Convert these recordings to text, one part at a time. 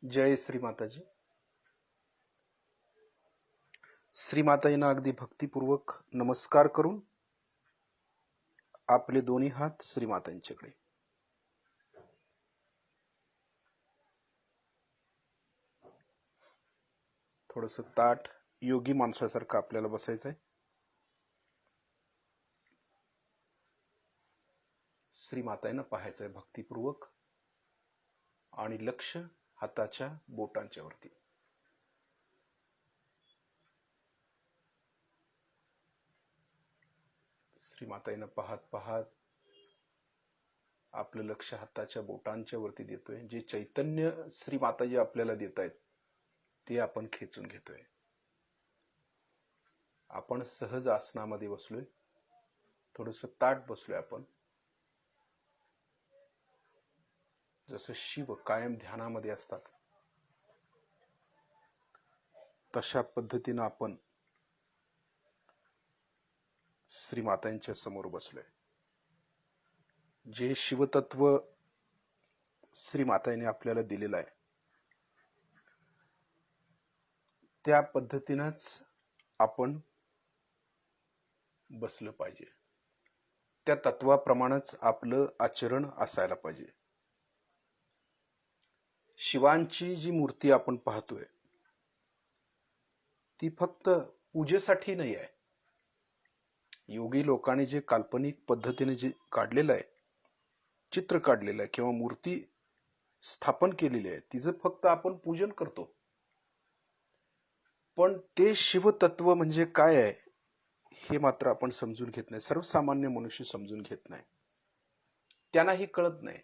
जय श्री माताजी. श्रीमाताईंना अगदी भक्तिपूर्वक नमस्कार करून आपले दोन्ही हात श्रीमातांच्याकडे. थोडस ताठ योगी माणसासारखं आपल्याला बसायचंय. श्रीमाताईंना पाहायचंय भक्तिपूर्वक आणि लक्ष हाताच्या बोटांच्या वरती. श्रीमाताईंना पाहत पाहत आपलं लक्ष हाताच्या बोटांच्या वरती देतोय. जे चैतन्य श्रीमाताजी आपल्याला देत आहेत ते आपण खेचून घेतोय. आपण सहज आसनामध्ये बसलोय. थोडस ताठ बसलोय आपण. जसं शिव कायम ध्यानामध्ये असतात तशा पद्धतीनं आपण श्रीमातांच्या समोर बसलोय. जे शिवतत्व श्रीमातांनी आपल्याला दिलेलं आहे त्या पद्धतीनंच आपण बसलं पाहिजे. त्या तत्वाप्रमाणेच आपलं आचरण असायला पाहिजे. शिवांची जी मूर्ती आपण पाहतोय ती फक्त पूजेसाठी नाही आहे. योगी लोकांनी जे काल्पनिक पद्धतीने जे काढलेलं आहे, चित्र काढलेलं आहे किंवा मूर्ती स्थापन केलेली आहे, तिचं फक्त आपण पूजन करतो. पण ते शिवतत्व म्हणजे काय आहे हे मात्र आपण समजून घेत नाही. सर्वसामान्य मनुष्य समजून घेत नाही. त्यांनाही कळत नाही.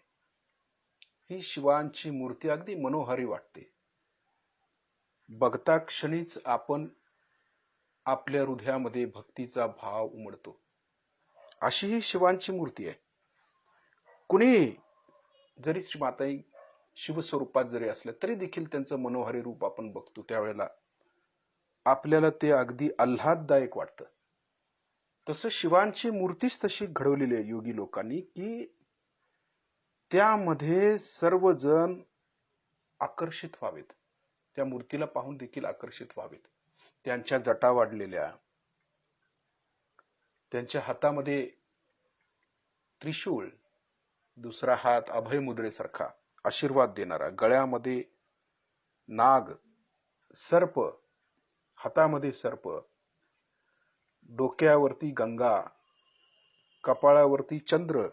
ही शिवांची मूर्ती अगदी मनोहारी वाटते. बघता क्षणीच आपण आपल्या हृदयामध्ये भक्तीचा भाव उमटतो. अशी ही शिवांची मूर्ती आहे. कुणी जरी श्रीमाताई शिवस्वरूपात जरी असल्या तरी देखील त्यांचं मनोहारी रूप आपण बघतो त्यावेळेला आपल्याला ते अगदी आल्हाददायक वाटतं. तसं शिवांची मूर्तीच तशी घडवलेली आहे योगी लोकांनी की त्यामध्ये सर्वजण आकर्षित व्हावेत. त्या मूर्तीला पाहून देखील आकर्षित व्हावेत. त्यांच्या जटा वाढलेल्या, त्यांच्या हातामध्ये त्रिशूळ, दुसरा हात अभय मुद्रेसारखा आशीर्वाद देणारा, गळ्यामध्ये नाग, सर्प, हातामध्ये सर्प, डोक्यावरती गंगा, कपाळावरती चंद्र,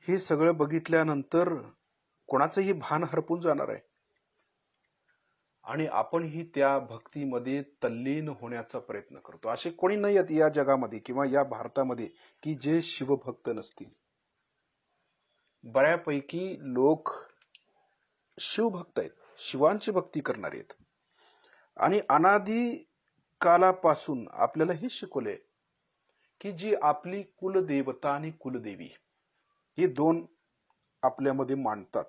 हे सगळं बघितल्यानंतर कोणाचंही भान हरपून जाणार आहे आणि आपणही त्या भक्तीमध्ये तल्लीन होण्याचा प्रयत्न करतो. असे कोणी नाही आहेत या जगामध्ये किंवा या भारतामध्ये की जे शिवभक्त नसतील. बऱ्यापैकी लोक शिवभक्त आहेत, शिवांची भक्ती करणारे आहेत. आणि अनादी कालापासून आपल्याला हे शिकवले की जी आपली कुलदेवता आणि कुलदेवी हे दोन आपल्यामध्ये मांडतात.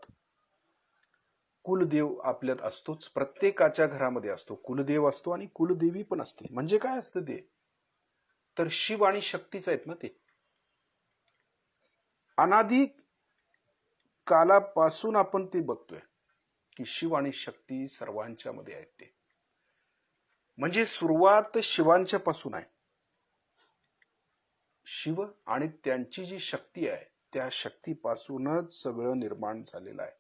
कुलदेव आपल्यात असतोच, प्रत्येकाच्या घरामध्ये असतो. कुलदेव असतो आणि कुलदेवी पण असते. म्हणजे काय असतं ते तर शिव आणि शक्तीच आहेत ना. ते अनादी कालापासून आपण ते बघतोय की शिव आणि शक्ती सर्वांच्या मध्ये आहेत. ते म्हणजे सुरुवात शिवांच्या पासून आहे. शिव आणि त्यांची जी शक्ती आहे त्या शक्तीपासूनच सगळं निर्माण झालेलं आहे.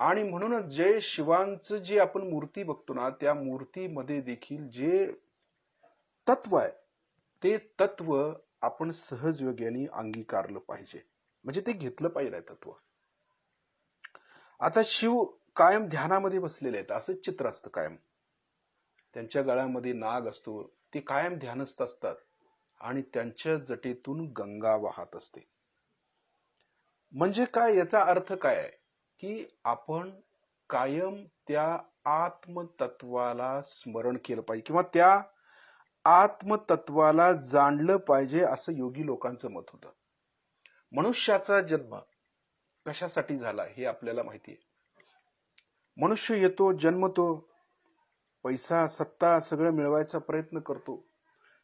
आणि म्हणूनच जे शिवांचं जे आपण मूर्ती बघतो ना त्या मूर्तीमध्ये देखील जे तत्व आहे ते तत्व आपण सहज योग्याने अंगीकारलं पाहिजे. म्हणजे ते घेतलं पाहिजे तत्व. आता शिव कायम ध्यानामध्ये बसलेले आहेत असंच चित्र असतं कायम. त्यांच्या गळ्यामध्ये नाग असतो, ते कायम ध्यानस्थ असतात आणि त्यांच्या जटेतून गंगा वाहत असते. म्हणजे काय, याचा अर्थ काय आहे की आपण कायम त्या आत्मतत्वाला स्मरण केलं पाहिजे किंवा त्या आत्मतत्वाला जाणलं पाहिजे असं योगी लोकांचं मत होतं. मनुष्याचा जन्म कशासाठी झाला हे आपल्याला माहिती आहे. मनुष्य येतो, जन्मतो, पैसा सत्ता सगळं मिळवायचा प्रयत्न करतो,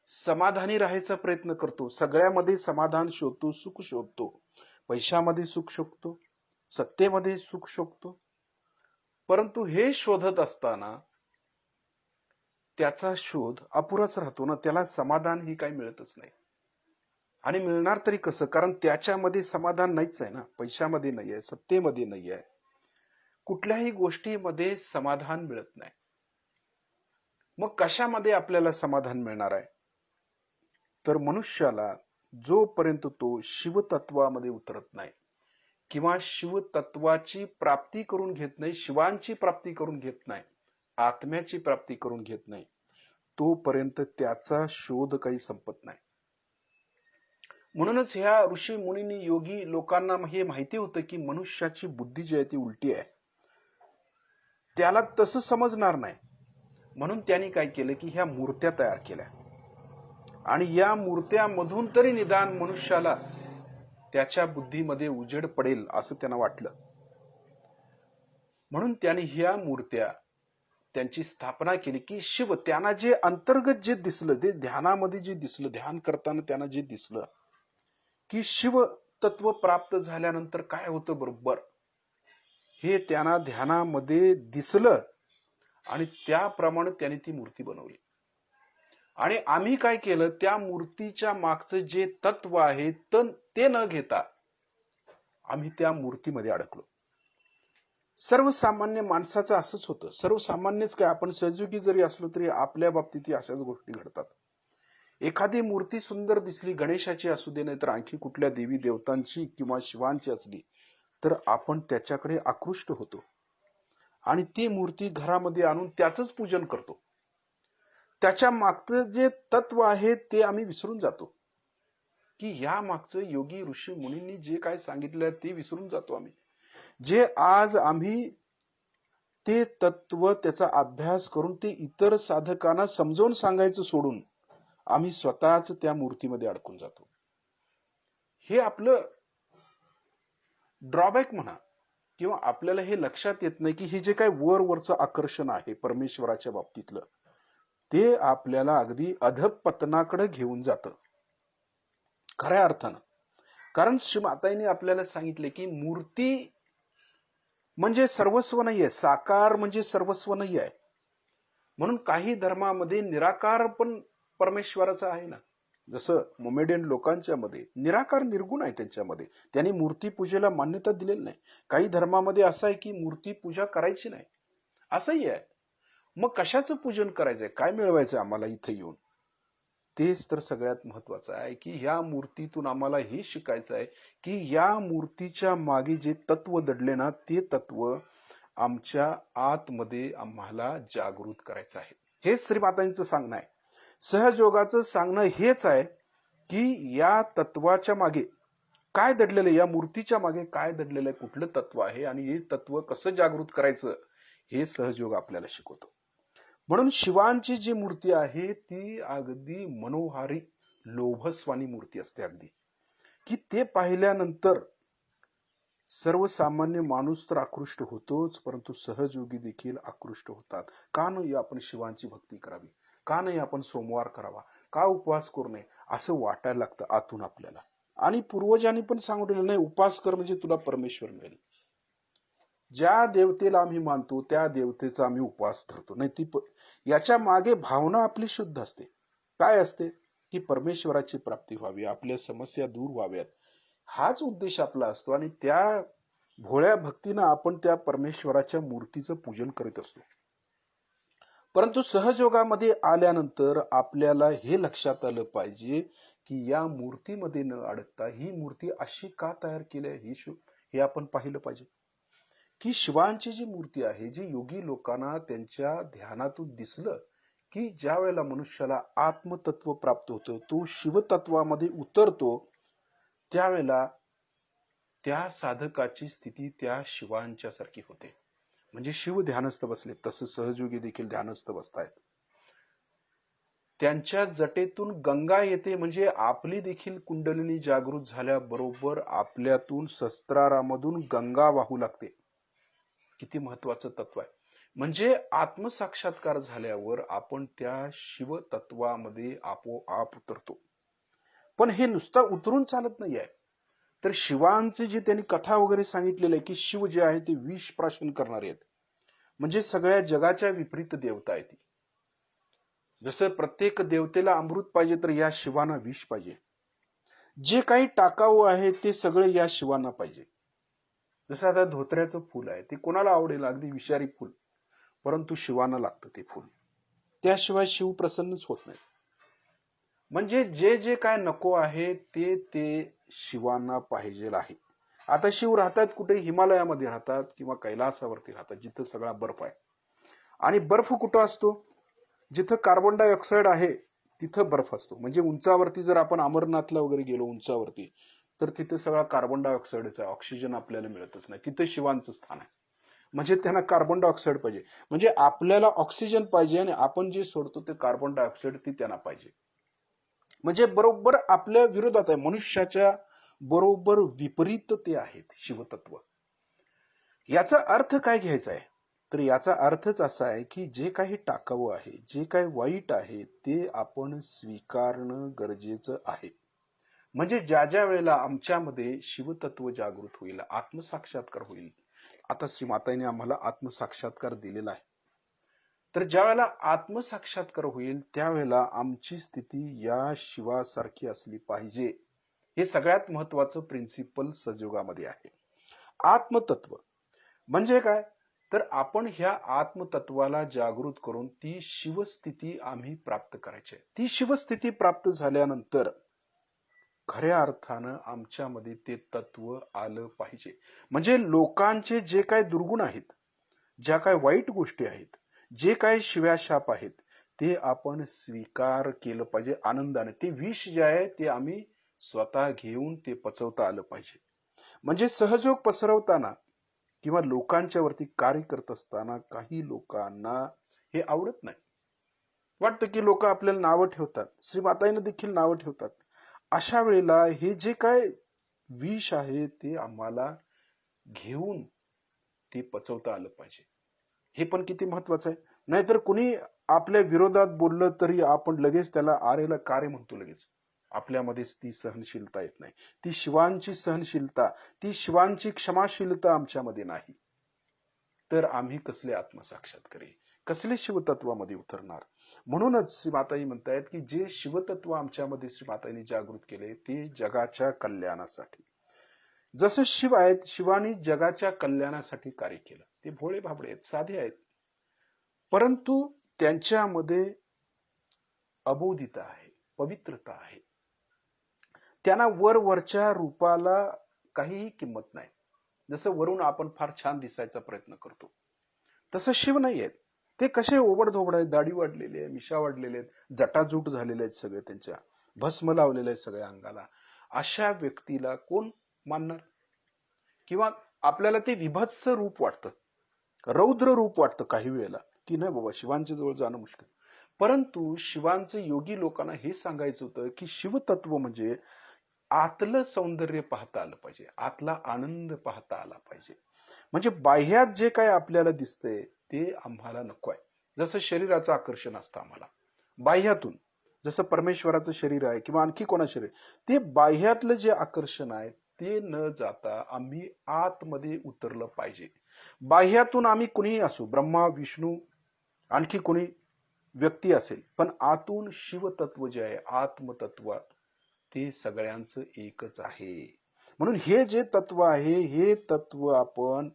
समाधानी राहायचा प्रयत्न करतो, सगळ्यामध्ये समाधान शोधतो, सुख शोधतो. पैशामध्ये सुख शोधतो, सत्तेमध्ये सुख शोधतो, परंतु हे शोधत असताना त्याचा शोध अपुराच राहतो ना, त्याला समाधान ही काही मिळतच नाही. आणि मिळणार तरी कसं, कारण त्याच्यामध्ये समाधान नाहीच आहे ना, पैशामध्ये नाही आहे, सत्तेमध्ये नाही आहे, कुठल्याही गोष्टीमध्ये समाधान मिळत नाही. मग कशामध्ये आपल्याला समाधान मिळणार आहे? तर मनुष्याला जोपर्यंत तो शिवतत्वामध्ये उतरत नाही किंवा शिवतत्वाची प्राप्ती करून घेत नाही, शिवांची प्राप्ती करून घेत नाही, आत्म्याची प्राप्ती करून घेत नाही, तोपर्यंत त्याचा शोध काही संपत नाही. म्हणूनच ह्या ऋषी मुनींनी, योगी लोकांना हे माहिती होतं की मनुष्याची बुद्धी जी आहे ती उलटी आहे, त्याला तसं समजणार नाही. म्हणून त्यांनी काय केलं की ह्या मूर्त्या तयार केल्या, आणि या मूर्त्यामधून तरी निदान मनुष्याला त्याच्या बुद्धीमध्ये उजेड पडेल असं त्यांना वाटलं. म्हणून त्यांनी ह्या मूर्त्या त्यांची स्थापना केली की शिव, त्यांना जे अंतर्गत जे दिसलं, ते ध्यानामध्ये जे दिसलं, ध्यान करताना त्यांना जे दिसलं की शिव तत्व प्राप्त झाल्यानंतर काय होतं बरोबर, हे त्यांना ध्यानामध्ये दिसलं आणि त्याप्रमाणे त्यांनी ती मूर्ती बनवली. आणि आम्ही काय केलं, त्या मूर्तीच्या मागचं जे तत्व आहे ते न घेता आम्ही त्या मूर्तीमध्ये अडकलो. सर्वसामान्य माणसाचं असंच होतं. सर्वसामान्यच काय, आपण सहयोगी जरी असलो तरी आपल्या बाबतीत अशाच गोष्टी घडतात. एखादी मूर्ती सुंदर दिसली, गणेशाची असू दे, नाही तर आणखी कुठल्या देवी देवतांची किंवा शिवांची असली, तर आपण त्याच्याकडे आकृष्ट होतो आणि ती मूर्ती घरामध्ये आणून त्याचंच पूजन करतो. त्याच्या मागचं जे तत्व आहे ते आम्ही विसरून जातो, की या मागचं योगी ऋषी मुनींनी जे काय सांगितलं ते विसरून जातो आम्ही. जे आज आम्ही ते तत्व, त्याचा अभ्यास करून ते इतर साधकांना समजावून सांगायचं सोडून आम्ही स्वतःच त्या मूर्तीमध्ये अडकून जातो. हे आपलं ड्रॉबॅक म्हणा, किंवा आपल्याला हे लक्षात येत नाही की हे जे काही वरचं आकर्षण आहे परमेश्वराच्या बाबतीतलं, ते आपल्याला अगदी अधपतनाकडे घेऊन जातं खऱ्या अर्थानं. कारण माताईने आपल्याला सांगितले की मूर्ती म्हणजे सर्वस्व नाहीये, साकार म्हणजे सर्वस्व नाही आहे. म्हणून काही धर्मामध्ये निराकार पण परमेश्वराचा आहे ना. जसं मोमेडियन लोकांच्या मध्ये निराकार निर्गुण आहे, त्यांच्यामध्ये त्यांनी मूर्ती पूजेला मान्यता दिलेली नाही. काही धर्मामध्ये असं आहे की मूर्ती पूजा करायची नाही, असंही आहे. मग कशाचं पूजन करायचंय, काय मिळवायचंय आम्हाला इथं येऊन? तेच तर सगळ्यात महत्वाचं आहे की ह्या मूर्तीतून आम्हाला हे शिकायचं आहे की या मूर्तीच्या मागे जे तत्व दडले ना, ते तत्व आमच्या आतमध्ये आम्हाला जागृत करायचं आहे. हेच श्रीमातांचं सांगणं आहे. सहजयोगाचं सांगणं हेच आहे की या तत्वाच्या मागे काय दडलेलं आहे, या मूर्तीच्या मागे काय दडलेलं आहे, कुठलं तत्व आहे आणि हे तत्व कसं जागृत करायचं, हे सहजयोग आपल्याला शिकवतो. म्हणून शिवांची जी मूर्ती आहे ती अगदी मनोहारी लोभस्वानी मूर्ती असते, अगदी की ते पाहिल्यानंतर सर्वसामान्य माणूस तर आकृष्ट होतोच, परंतु सहजयोगी देखील आकृष्ट होतात. का नाही आपण शिवांची भक्ती करावी, का नाही आपण सोमवार करावा, का उपवास करू नये, असं वाटायला लागतं आतून आपल्याला. आणि पूर्वजांनी पण सांगितलेलं नाही, उपास कर म्हणजे तुला परमेश्वर मिळेल. ज्या देवतेला आम्ही मानतो त्या देवतेचा आम्ही उपवास धरतो नाही, ती याच्या मागे भावना आपली शुद्ध असते. काय असते की परमेश्वराची प्राप्ती व्हावी, आपल्या समस्या दूर व्हाव्यात, हाच उद्देश आपला असतो. आणि त्या भोळ्या भक्तीनं आपण त्या परमेश्वराच्या मूर्तीचं पूजन करीत असतो. परंतु सहजयोगामध्ये आल्यानंतर आपल्याला हे लक्षात आलं पाहिजे की या मूर्तीमध्ये न अडकता ही मूर्ती अशी का तयार केली आहे, हे आपण पाहिलं पाहिजे. की शिवांची जी मूर्ती आहे, जी योगी लोकांना त्यांच्या ध्यानातून दिसलं की ज्या वेळेला मनुष्याला आत्मतत्व प्राप्त होतं, तो शिवतत्वामध्ये उतरतो, त्यावेळेला त्या साधकाची स्थिती त्या शिवांच्या सारखी होते. म्हणजे शिव ध्यानस्थ बसले, तसं सहयोगी देखील ध्यानस्थ बसतायत. त्यांच्या जटेतून गंगा येते, म्हणजे आपली देखील कुंडलिनी जागृत झाल्याबरोबर आपल्यातून शस्त्रारामधून गंगा वाहू लागते. किती महत्वाचं तत्व आहे. म्हणजे आत्मसाक्षात्कार झाल्यावर आपण त्या शिवतत्वामध्ये आपोआप उतरतो. पण हे नुसतं उतरून चालत नाही आहे, तर शिवांचे जे त्यांनी कथा वगैरे सांगितलेलं आहे की शिव जे आहे ते विष प्राशन करणारे आहेत, म्हणजे सगळ्या जगाच्या विपरीत देवता आहे ती. जसं प्रत्येक देवतेला अमृत पाहिजे तर या शिवांना विष पाहिजे. जे काही टाकाऊ आहे ते सगळे या शिवांना पाहिजे. जसं आता धोत्र्याचं फुल आहे, ते कोणाला आवडेल, अगदी विषारी फुल, परंतु शिवांना लागतं ते फुल, त्याशिवाय शिव प्रसन्नच होत नाही. म्हणजे जे जे काय नको आहे ते ते शिवांना पाहिजे आहे. आता शिव राहतात कुठे? हिमालयामध्ये राहतात किंवा कैलासावरती राहतात, जिथं सगळा बर्फ आहे. आणि बर्फ कुठं असतो? जिथं कार्बन डायऑक्साईड आहे तिथं बर्फ असतो. म्हणजे उंचावरती जर आपण अमरनाथला वगैरे गेलो उंचावरती, तर तिथं सगळा कार्बन डायऑक्साईडच आहे, ऑक्सिजन आपल्याला मिळतच नाही. तिथं शिवांचं स्थान आहे. म्हणजे त्यांना कार्बन डायऑक्साईड पाहिजे. म्हणजे आपल्याला ऑक्सिजन पाहिजे आणि आपण जे सोडतो ते कार्बन डायऑक्साईड ती त्यांना पाहिजे. म्हणजे बरोबर आपल्या विरोधात आहे, मनुष्याच्या बरोबर विपरीत ते आहेत शिवतत्व. याचा अर्थ काय घ्यायचा आहे? तर याचा अर्थच असा आहे की जे काही टाकावं आहे, जे काही वाईट आहे ते आपण स्वीकारणं गरजेचं आहे. म्हणजे ज्या ज्या वेळेला आमच्यामध्ये शिवतत्व जागृत होईल, आत्मसाक्षात्कार होईल. आता श्रीमाताईने आम्हाला आत्मसाक्षात्कार दिलेला आहे. तर ज्या वेळेला आत्मसाक्षात्कार होईल त्यावेळेला आमची स्थिती या शिवासारखी असली पाहिजे. हे सगळ्यात महत्वाचं प्रिन्सिपल सजयोगामध्ये आहे. आत्मतत्व म्हणजे काय? तर आपण ह्या आत्मतत्वाला जागृत करून ती शिवस्थिती आम्ही प्राप्त करायची आहे. ती शिवस्थिती प्राप्त झाल्यानंतर खऱ्या अर्थानं आमच्यामध्ये ते तत्व आलं पाहिजे. म्हणजे लोकांचे जे काय दुर्गुण आहेत, ज्या काय वाईट गोष्टी आहेत, जे काय शिव्याशाप आहेत, ते आपण स्वीकार केलं पाहिजे आनंदाने. ते विष जे आहे ते आम्ही स्वतः घेऊन ते पचवता आलं पाहिजे. म्हणजे सहजोग पसरवताना किंवा लोकांच्या वरती कार्य करत असताना काही लोकांना हे आवडत नाही. वाटतं की लोक आपल्याला नावं ठेवतात, श्रीमाताईंना देखील नावं ठेवतात. अशा वेळेला हे जे काय विष आहे ते आम्हाला घेऊन ते पचवता आलं पाहिजे. हे पण किती महत्वाचं आहे. नाहीतर कुणी आपल्या विरोधात बोललं तरी आपण लगेच त्याला आरेला कारे म्हणतो लगेच. आपल्यामध्ये ती सहनशीलता येत नाही. ती शिवांची सहनशीलता, ती शिवांची क्षमाशीलता आमच्यामध्ये नाही. तर आम्ही कसले आत्मसाक्षात्कारी, कसले शिवतत्वामध्ये उतरणार? म्हणूनच श्रीमाताई म्हणतायत की जे शिवतत्व आमच्यामध्ये श्रीमाताईंनी जागृत केले ते जगाच्या कल्याणासाठी. जसं शिव आहेत, शिवानी जगाच्या कल्याणासाठी कार्य केलं. ते भोळे भाबडे आहेत, साधे आहेत, परंतु त्यांच्यामध्ये अबोधिता आहे, पवित्रता आहे. त्यांना वरच्या रूपाला काहीही किंमत नाही. जसं वरून आपण फार छान दिसायचा प्रयत्न करतो, तसं शिव नाही आहेत. ते कसे ओबडधोबड आहेत, दाढी वाढलेली आहे, मिशा वाढलेले आहेत, जटाजूट झालेले आहेत सगळे, त्यांच्या भस्म लावलेले आहे सगळ्या अंगाला. अशा व्यक्तीला कोण मानणार? किंवा आपल्याला ते विभत्स रूप वाटतं, रौद्र रूप वाटतं काही वेळेला, की नाही बाबा शिवांच्या जवळ जाणं मुश्किल. परंतु शिवांचं योगी लोकांना हे सांगायचं होतं की शिवतत्व म्हणजे आतलं सौंदर्य पाहता आलं पाहिजे, आतला आनंद पाहता आला पाहिजे. म्हणजे बाह्यात जे काय आपल्याला दिसतंय ते आम्हाला नको आहे. जसं शरीराचं आकर्षण असतं आम्हाला बाह्यातून, जसं परमेश्वराचं शरीर आहे किंवा आणखी कोणा शरीर, ते बाह्यातलं जे आकर्षण आहे ते न जाता आम्ही आतमध्ये उतरलं पाहिजे. बाह्यातून आम्ही कुणीही असू, ब्रह्मा विष्णू आणखी कोणी व्यक्ती असेल, पण आतून शिवतत्व जे आहे, आत्मतत्व, ते सगळ्यांचं एकच आहे. म्हणून हे जे तत्व आहे हे तत्व आपण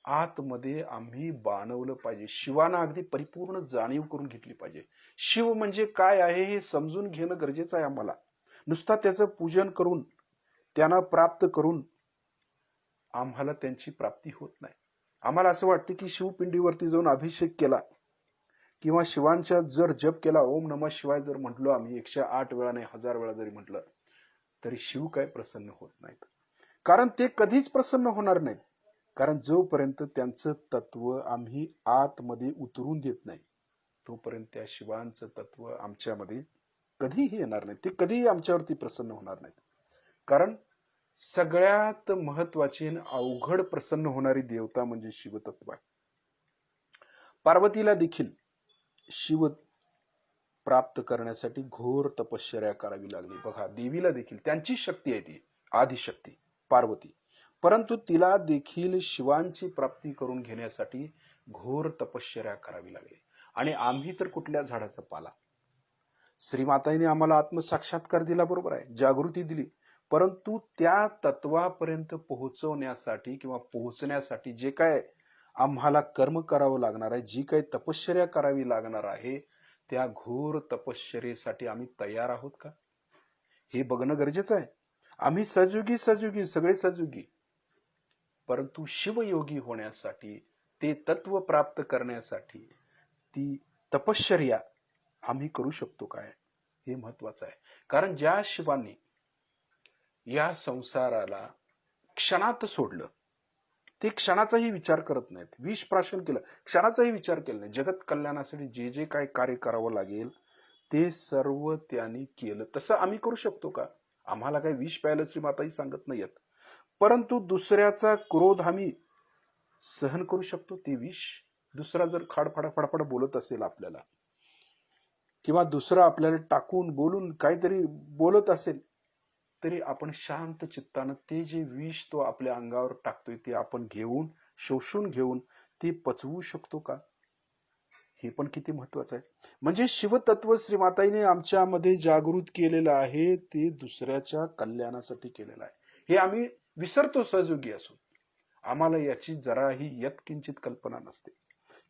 आतमध्ये आम्ही बाणवलं पाहिजे. शिवाना अगदी परिपूर्ण जाणीव करून घेतली पाहिजे. शिव म्हणजे काय आहे हे समजून घेणं गरजेचं आहे आम्हाला. नुसता त्याचं पूजन करून त्यांना प्राप्त करून आम्हाला त्यांची प्राप्ती होत नाही. आम्हाला असं वाटतं की शिवपिंडीवरती जाऊन अभिषेक केला किंवा शिवांच्या जर जप केला, ओम नमः शिवाय जर म्हटलो आम्ही 108 वेळा नाही 1000 वेळा जरी म्हटलं, तरी शिव काय प्रसन्न होत नाहीत. कारण ते कधीच प्रसन्न होणार नाहीत. कारण जोपर्यंत त्यांचं तत्व आम्ही आतमध्ये उतरून देत नाही तोपर्यंत त्या शिवांचं तत्व आमच्यामध्ये कधीही येणार नाही. ते कधीही आमच्यावरती प्रसन्न होणार नाहीत. कारण सगळ्यात महत्वाची आणि अवघड प्रसन्न होणारी देवता म्हणजे शिवतत्व आहे. पार्वतीला देखील शिव प्राप्त करण्यासाठी घोर तपश्चर्या करावी लागली. बघा, देवीला देखील त्यांची शक्ती आहे ती आदिशक्ती. पार्वती, परंतु तिला देखील शिवांची प्राप्ती करून घेण्यासाठी घोर तपश्चर्या करावी लागली. आणि आम्ही तर कुठल्या झाडाचा पाला. श्रीमाताईने आम्हाला आत्मसाक्षात्कार दिला, बरोबर आहे, जागृती दिली, परंतु त्या तत्वापर्यंत पोहोचवण्यासाठी किंवा पोहोचण्यासाठी जे काय आम्हाला कर्म करावं लागणार आहे, जी काही तपश्चर्या करावी लागणार आहे, त्या घोर तपश्चर्येसाठी आम्ही तयार आहोत का, हे बघणं गरजेचं आहे. आम्ही सजोगी सगळे सजोगी, परंतु शिवयोगी होण्यासाठी, ते तत्व प्राप्त करण्यासाठी ती तपश्चर्या आम्ही करू शकतो काय, हे महत्वाचं आहे. कारण ज्या शिवांनी या संसाराला क्षणात सोडलं, ते क्षणाचाही विचार करत नाहीत, विष प्राशन केलं, क्षणाचाही विचार केला नाही, जगत कल्याणासाठी जे जे काय कार्य करावं लागेल ते सर्व त्यांनी केलं. तसं आम्ही करू शकतो का? आम्हाला काही विष प्यायला श्रीमाताही सांगत नाहीयेत, परंतु दुसऱ्याचा क्रोध आम्ही सहन करू शकतो. ते विष दुसरा जर फडाफड बोलत असेल आपल्याला, किंवा दुसरा आपल्याला टाकून बोलून काहीतरी बोलत असेल, तरी आपण शांत चित्तानं ते जे विष तो आपल्या अंगावर टाकतोय ते आपण घेऊन, शोषून घेऊन ते पचवू शकतो का, हे पण किती महत्वाचं आहे. म्हणजे शिवतत्व श्रीमाताईने आमच्यामध्ये जागृत केलेलं आहे, ते दुसऱ्याच्या कल्याणासाठी केलेलं आहे. हे आम्ही विसरतो सहयोगी असून. आम्हाला याची जराही यत्किंचित कल्पना नसते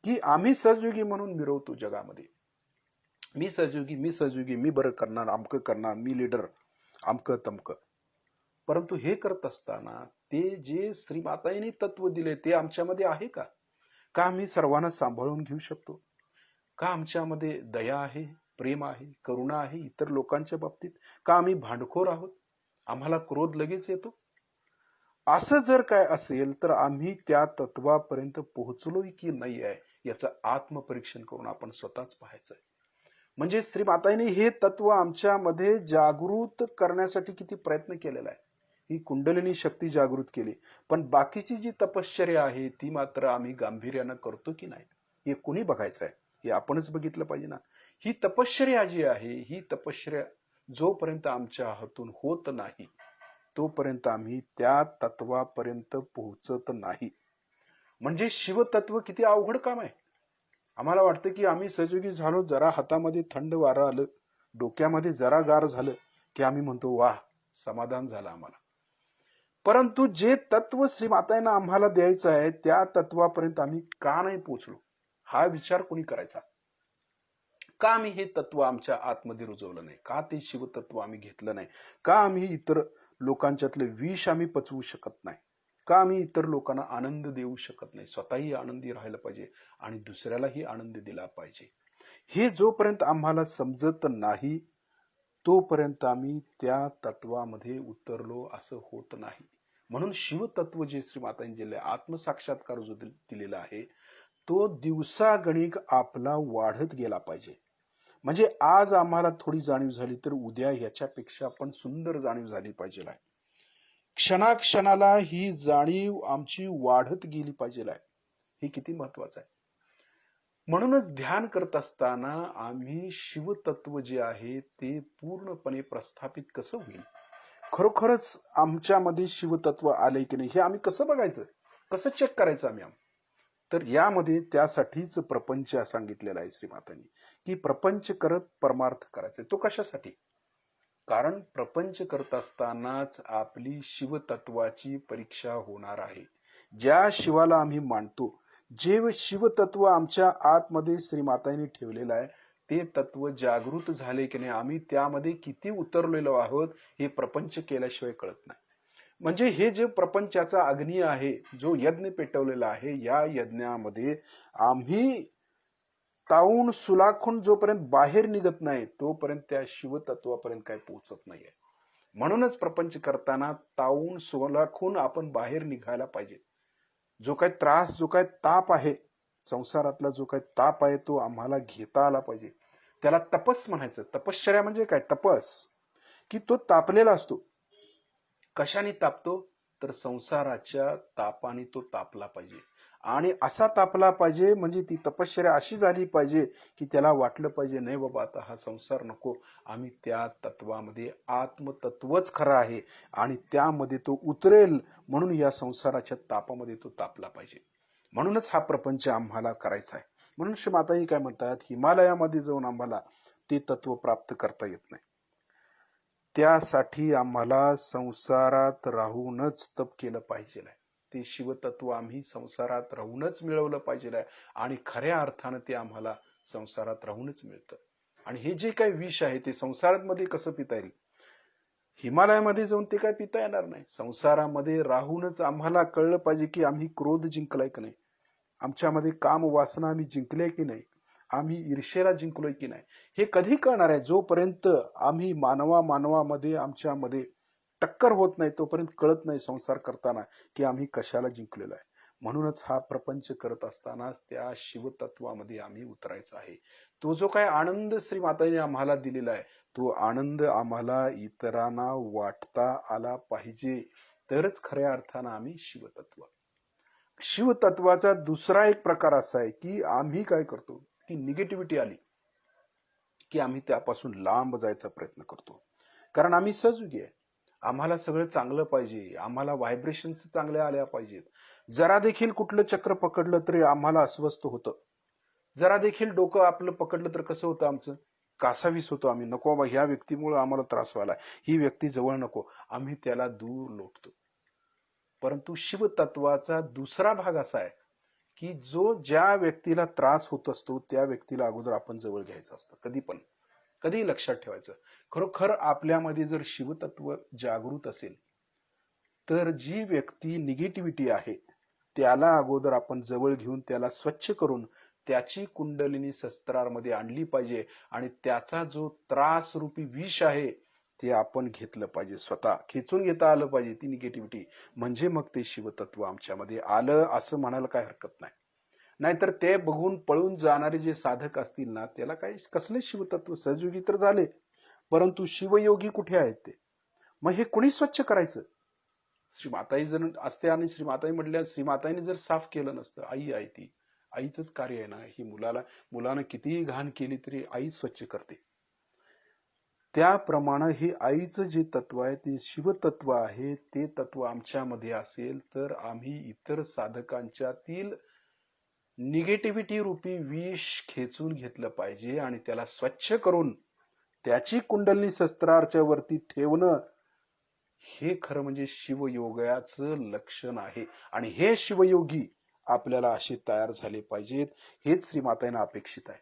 की आम्ही सहयोगी म्हणून मिरवतो जगामध्ये, मी सहयोगी, मी बरं करणार, अमकं करणार, मी लीडर, अमकं तमकं. परंतु हे करत असताना ते जे श्रीमाताईने तत्व दिले ते आमच्यामध्ये आहे का? का आम्ही सर्वांना सांभाळून घेऊ शकतो? का आमच्यामध्ये दया आहे, प्रेम आहे, करुणा आहे इतर लोकांच्या बाबतीत? का आम्ही भांडखोर आहोत? आम्हाला क्रोध लगेच येतो? असं जर काय असेल तर आम्ही त्या तत्वापर्यंत पोहोचलोय की नाही आहे याचं आत्मपरीक्षण करून आपण स्वतःच पाहायचं आहे. म्हणजे श्रीमाताईने हे तत्व आमच्यामध्ये जागृत करण्यासाठी किती प्रयत्न केलेला आहे. ही कुंडलिनी शक्ती जागृत केली, पण बाकीची जी तपश्चर्या आहे ती मात्र आम्ही गांभीर्यानं करतो की नाही हे कुणी बघायचं आहे, हे आपणच बघितलं पाहिजे ना. ही तपश्चर्या जी आहे, ही तपश्चर्या जोपर्यंत आमच्या हातून होत नाही तोपर्यंत आम्ही त्या तत्वापर्यंत पोहोचत नाही. म्हणजे शिवतत्व किती अवघड काम आहे. आम्हाला वाटतं की आम्ही सहयोगी झालो, जरा हातामध्ये थंड वारं आलं, डोक्यामध्ये जरा गार झालं की आम्ही म्हणतो वाह, समाधान झालं आम्हाला. परंतु जे तत्व श्रीमातांना आम्हाला द्यायचं आहे त्या तत्वापर्यंत आम्ही का नाही पोहोचलो, हा विचार कोणी करायचा. का आम्ही हे तत्व आमच्या आतमध्ये रुजवलं नाही, का ते शिवतत्व आम्ही घेतलं नाही, का आम्ही इतर लोकांच्यातले विष आम्ही पचवू शकत नाही, का आम्ही इतर लोकांना आनंद देऊ शकत नाही. स्वतःही आनंदी राहायला पाहिजे आणि दुसऱ्यालाही आनंद दिला पाहिजे. हे जोपर्यंत आम्हाला समजत नाही तोपर्यंत आम्ही त्या तत्वामध्ये उतरलो असं होत नाही. म्हणून शिवतत्व जे श्रीमातांनी दिले, आत्मसाक्षात्कार जो दिलेला आहे तो दिवसागणिक आपला वाढत गेला पाहिजे. म्हणजे आज आम्हाला थोडी जाणीव झाली तर उद्या ह्याच्यापेक्षा पण सुंदर जाणीव झाली पाहिजे. क्षणाक्षणाला ही जाणीव आमची वाढत गेली पाहिजे. हे किती महत्वाचं आहे. म्हणूनच ध्यान करत असताना आम्ही शिवतत्व जे आहे ते पूर्णपणे प्रस्थापित कसं होईल, खरोखरच आमच्यामध्ये शिवतत्व आले की नाही हे आम्ही कसं बघायचं, कसं चेक करायचं आम्ही. तर यामध्ये त्यासाठीच प्रपंच सांगितलेला आहे श्रीमातांनी, की प्रपंच करत परमार्थ करायचे. तो कशासाठी? कारण प्रपंच करत असतानाच आपली शिवतत्वाची परीक्षा होणार आहे. ज्या शिवाला आम्ही मानतो, जे शिवतत्व आमच्या आतमध्ये श्रीमातांनी ठेवलेलं आहे ते तत्व जागृत झाले की नाही, आम्ही त्यामध्ये किती उतरलेलो आहोत हे प्रपंच केल्याशिवाय कळत नाही. म्हणजे हे जे प्रपंचाचा अग्नी आहे, जो यज्ञ पेटवलेला आहे, या यज्ञामध्ये आम्ही तावून सुलाखून जोपर्यंत बाहेर निघत नाही तोपर्यंत त्या शिवतत्वापर्यंत काही पोहोचत नाहीये. म्हणूनच प्रपंच करताना तावून सुलाखून आपण बाहेर निघायला पाहिजे. जो काही त्रास, जो काही ताप आहे संसारातला, जो काही ताप आहे तो आम्हाला घेता आला पाहिजे. त्याला तपस म्हणायचं. तपश्चर्या म्हणजे काय? तपस, की तो तापलेला असतो. कशाने तापतो? तर संसाराच्या तापाने तो तापला पाहिजे. आणि असा तापला पाहिजे म्हणजे ती तपश्चर्या अशी झाली पाहिजे की त्याला वाटलं पाहिजे नाही बाबा आता हा संसार नको, आम्ही त्या तत्वामध्ये आत्मतत्वच खरं आहे आणि त्यामध्ये तो उतरेल, म्हणून या संसाराच्या तापामध्ये तो तापला पाहिजे. म्हणूनच हा प्रपंच आम्हाला करायचा आहे. म्हणून श्री माताजी काय म्हणतात, हिमालयामध्ये जाऊन आम्हाला ते तत्व प्राप्त करता येत नाही. त्यासाठी आम्हाला संसारात राहूनच तप केलं पाहिजे. ते शिवतत्व आम्ही संसारात राहूनच मिळवलं पाहिजे आणि खऱ्या अर्थानं ते आम्हाला संसारात राहूनच मिळतं. आणि हे जे काही विष आहे ते संसारामध्ये कसं पिता येईल? हिमालयामध्ये जाऊन ते काय पिता येणार नाही. संसारामध्ये राहूनच आम्हाला कळलं पाहिजे की आम्ही क्रोध जिंकलाय की नाही, आमच्यामध्ये काम वासना आम्ही जिंकले की नाही, आम्ही ईर्षेला जिंकलोय की नाही. हे कधी कळणार आहे? जोपर्यंत आम्ही मानवामध्ये आमच्यामध्ये टक्कर होत नाही तोपर्यंत कळत नाही संसार करताना की आम्ही कशाला जिंकलेलो आहे. म्हणूनच हा प्रपंच करत असताना त्या शिवतत्वामध्ये आम्ही उतरायचा आहे. तो जो काय आनंद श्री माताने आम्हाला दिलेला आहे तो आनंद आम्हाला इतरांना वाटता आला पाहिजे, तरच खऱ्या अर्थानं आम्ही शिवतत्व. शिवतत्वाचा दुसरा एक प्रकार असा आहे की आम्ही काय करतो की निगेटिव्हिटी आली की आम्ही त्यापासून लांब जायचा प्रयत्न करतो. कारण आम्ही सहजुगी आहे, आम्हाला सगळं चांगलं पाहिजे, आम्हाला व्हायब्रेशन्स चांगल्या आल्या पाहिजेत. जरा देखील कुठलं चक्र पकडलं तरी आम्हाला अस्वस्थ होतं. जरा देखील डोकं आपलं पकडलं तर कसं होतं आमचं? कासावीस होतो आम्ही. नको बाबा ह्या व्यक्तीमुळे आम्हाला त्रास व्हायला, ही व्यक्ती जवळ नको, आम्ही त्याला दूर लोटतो. परंतु शिवतत्वाचा दुसरा भाग असा आहे की जो ज्या व्यक्तीला त्रास होत असतो त्या व्यक्तीला अगोदर आपण जवळ घ्यायचं असतं. कधी पण कधी लक्षात ठेवायचं, खरोखर आपल्यामध्ये जर शिवतत्व जागृत असेल तर जी व्यक्ती निगेटिव्हिटी आहे त्याला अगोदर आपण जवळ घेऊन त्याला स्वच्छ करून त्याची कुंडलिनी शस्त्रामध्ये आणली पाहिजे आणि त्याचा जो त्रास रूपी विष आहे ते आपण घेतलं पाहिजे, स्वतः खेचून घेता आलं पाहिजे ती निगेटिव्हिटी. म्हणजे मग ते शिवतत्व आमच्यामध्ये आलं असं म्हणायला काय हरकत नाही. नाहीतर ते बघून पळून जाणारे जे साधक असतील ना त्याला काय कसले शिवतत्व, सहयोगी तर झाले परंतु शिवयोगी कुठे आहेत ते? मग हे कुणी स्वच्छ करायचं? श्रीमाताई जर असते आणि श्रीमाताई म्हटल्या, श्रीमाताईने जर साफ केलं नसतं, आई आहे ती, आईचंच कार्य आहे ना ही. मुलानं कितीही घाण केली तरी आई स्वच्छ करते. त्याप्रमाणे हे आईचं जे तत्व आहे ते शिवतत्व आहे. ते तत्व आमच्यामध्ये असेल तर आम्ही इतर साधकांच्यातील निगेटिव्हिटी रूपी विष खेचून घेतलं पाहिजे आणि त्याला स्वच्छ करून त्याची कुंडलिनी शस्त्राच्या वरती ठेवणं हे खरं म्हणजे शिवयोगाचं लक्षण आहे. आणि हे शिवयोगी आपल्याला असे तयार झाले पाहिजेत, हेच श्रीमातांना अपेक्षित आहे.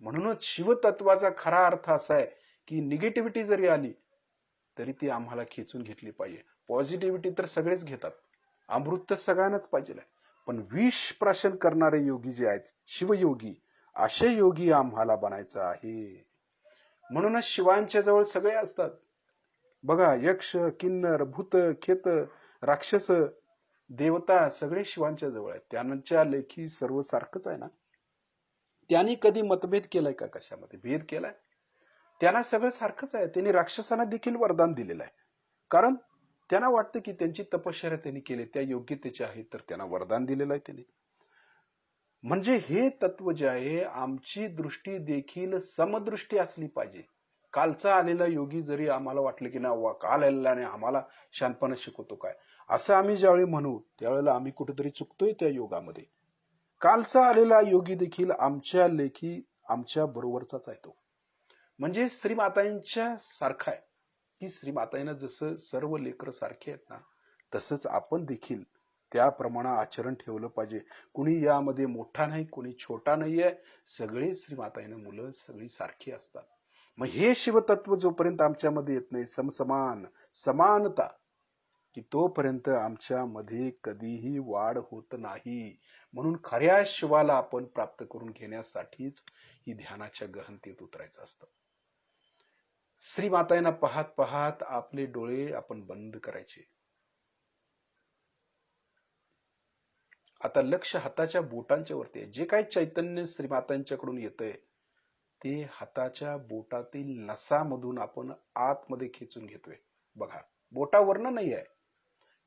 म्हणूनच शिवतत्वाचा खरा अर्थ असा आहे की निगेटिव्हिटी जरी आली तरी ती आम्हाला खेचून घेतली पाहिजे. पॉझिटिव्हिटी तर सगळेच घेतात, अमृत तर सगळ्यांनाच पाहिजे, पण विष प्राशन करणारे योगी जे आहेत शिवयोगी, असे योगी आम्हाला बनायचं आहे. म्हणूनच शिवांच्या जवळ सगळे असतात बघा, यक्ष, किन्नर, भूत, खेत, राक्षस, देवता सगळे शिवांच्या जवळ आहेत. त्यांच्या लेखी सर्व सारखंच आहे ना. त्यांनी कधी मतभेद केलाय का? कशामध्ये भेद केलाय? त्यांना सगळं सारखंच आहे. त्यांनी राक्षसांना देखील वरदान दिलेलं आहे, कारण त्यांना वाटतं की त्यांची तपश्चर्या त्यांनी केली त्या योग्यतेचे आहे तर त्यांना वरदान दिलेलं आहे त्यांनी. म्हणजे हे तत्व जे आहे आमची दृष्टी देखील समदृष्टी असली पाहिजे. कालचा आलेला योगी जरी आम्हाला वाटलं की ना काल आलेल्याने आम्हाला शानपणा शिकवतो काय, असं आम्ही ज्यावेळी म्हणू त्यावेळेला आम्ही कुठेतरी चुकतोय त्या योगामध्ये. कालचा आलेला योगी देखील आमच्या लेखी आमच्या बरोबरचाच आहे तो. म्हणजे श्रीमातांच्या सारखा आहे की श्रीमातांना जसं सर्व लेकर सारखे आहेत ना तसंच आपण देखील त्याप्रमाणे आचरण ठेवलं पाहिजे. कुणी यामध्ये मोठा नाही, कुणी छोटा नाहीये, सगळे श्रीमातांना मुलं सगळी सारखी असतात. मग हे शिवतत्व जोपर्यंत आमच्यामध्ये येत नाही, समसमान समानता, की तोपर्यंत आमच्यामध्ये कधीही वाढ होत नाही. म्हणून खऱ्या शिवाला आपण प्राप्त करून घेण्यासाठीच ही ध्यानाच्या गहनतेत उतरायचं असतं. श्रीमातांना पाहत पाहत आपले डोळे आपण बंद करायचे. आता लक्ष हाताच्या बोटांच्या वरती आहे. जे काही चैतन्य श्रीमातांच्याकडून येतंय ते हाताच्या बोटातील नसामधून आपण आतमध्ये खेचून घेतोय. बघा, बोटावरनं नाही आहे,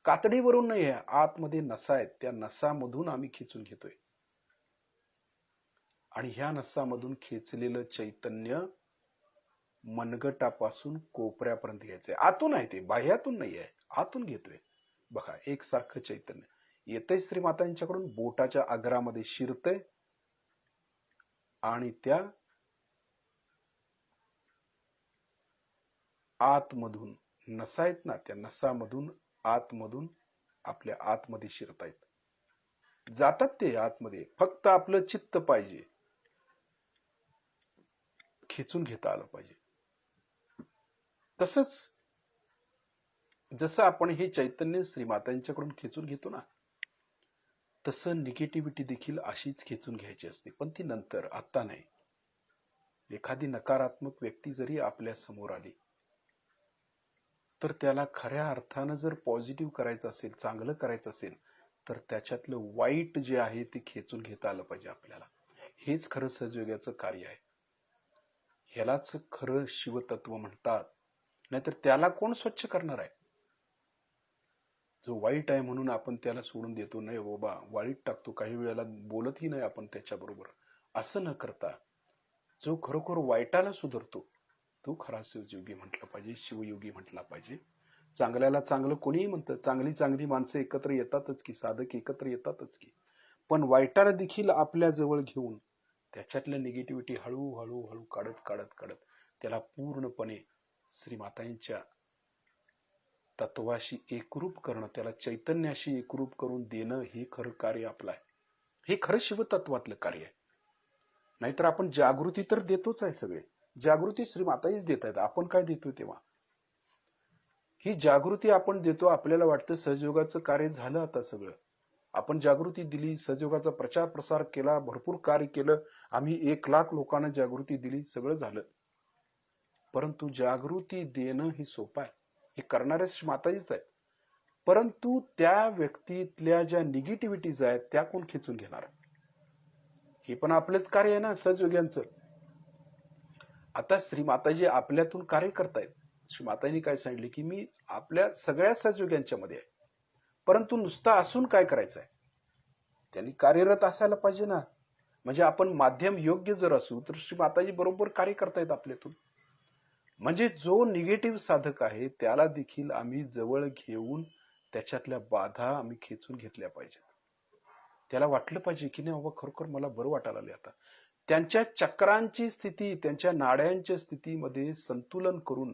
कातडीवरून नाही आहे, आतमध्ये नसा आहेत, त्या नसामधून आम्ही खेचून घेतोय. आणि ह्या नसामधून खेचलेलं चैतन्य मनगटापासून कोपऱ्यापर्यंत घ्यायचंय. आतून आहे ते, बाह्यातून नाही आहे, आतून घेतोय. बघा, एकसारखं चैतन्य येतंय श्रीमातांच्याकडून, बोटाच्या आग्रामध्ये शिरतंय आणि त्या आतमधून नसा आहेत ना, त्या नसामधून आतमधून आपल्या आतमध्ये शिरतायत, जातात ते आतमध्ये. फक्त आपलं चित्त पाहिजे, खेचून घेता आलं पाहिजे. तसंच जसं आपण हे चैतन्य श्रीमातांच्याकडून खेचून घेतो ना, तसं निगेटिव्हिटी देखील अशीच खेचून घ्यायची असते, पण ती नंतर, आता नाही. एखादी नकारात्मक व्यक्ती जरी आपल्या समोर आली तर त्याला खऱ्या अर्थानं जर पॉझिटिव्ह करायचं असेल, चांगलं करायचं असेल, तर त्याच्यातलं वाईट जे आहे ते खेचून घेता आलं पाहिजे आपल्याला. हेच खरं सहजयोगाचं कार्य आहे. ह्यालाच खरं शिवतत्व म्हणतात. नाहीतर त्याला कोण स्वच्छ करणार आहे? जो वाईट आहे म्हणून आपण त्याला सोडून देतो, नाही बाबा वाईट टाकतो, काही वेळेला बोलतही नाही आपण त्याच्याबरोबर, असं न करता जो खरोखर वाईटाला सुधारतो तो खरा शिवयोगी म्हटला पाहिजे, शिवयोगी म्हटला पाहिजे. चांगल्याला चांगलं कोणीही म्हणतं, चांगली चांगली माणसं एकत्र येतातच की, साधक एकत्र येतातच की, पण वाईटाला देखील आपल्या जवळ घेऊन त्याच्यातल्या निगेटिव्हिटी हळूहळू हळू काढत काढत काढत त्याला पूर्णपणे श्रीमातांच्या तत्वाशी एकरूप करणं, त्याला चैतन्याशी एकरूप करून देणं, हे खरं कार्य आपलं आहे. हे खरं शिवतत्वातलं कार्य आहे. नाहीतर आपण जागृती तर देतोच आहे, सगळे जागृती श्रीमाताच देत आहेत, आपण काय देतोय तेव्हा? ही जागृती आपण देतो, आपल्याला वाटतं सहजयोगाचं कार्य झालं आता सगळं, आपण जागृती दिली, सहजयोगाचा प्रचार प्रसार केला, भरपूर कार्य केलं, आम्ही 1,00,000 लोकांना जागृती दिली, सगळं झालं. परंतु जागृती देणं ही सोपं आहे, हे करणाऱ्या माताजीच आहेत. परंतु त्या व्यक्तीतल्या ज्या निगेटिव्हिटीज आहेत त्या कोण खेचून घेणार? हे पण आपलंच कार्य आहे ना सहजयोग्यांचं. आता श्रीमाताजी आपल्यातून कार्य करतायत. श्रीमाताजींनी काय सांगितले की मी आपल्या सगळ्या सहजयोग्यांच्या मध्ये आहे, परंतु नुसता असून काय करायचं आहे? त्यांनी कार्यरत असायला पाहिजे ना. म्हणजे आपण माध्यम योग्य जर असू तर श्रीमाताजी बरोबर कार्य करतायत आपल्यातून. म्हणजे जो निगेटिव्ह साधक आहे त्याला देखील आम्ही जवळ घेऊन त्याच्यातल्या बाधा आम्ही खेचून घेतल्या पाहिजेत. त्याला वाटलं पाहिजे की नाही बाबा खरोखर मला बरं वाटायला लागले आता. त्यांच्या चक्रांची स्थिती, त्यांच्या नाड्यांच्या स्थितीमध्ये संतुलन करून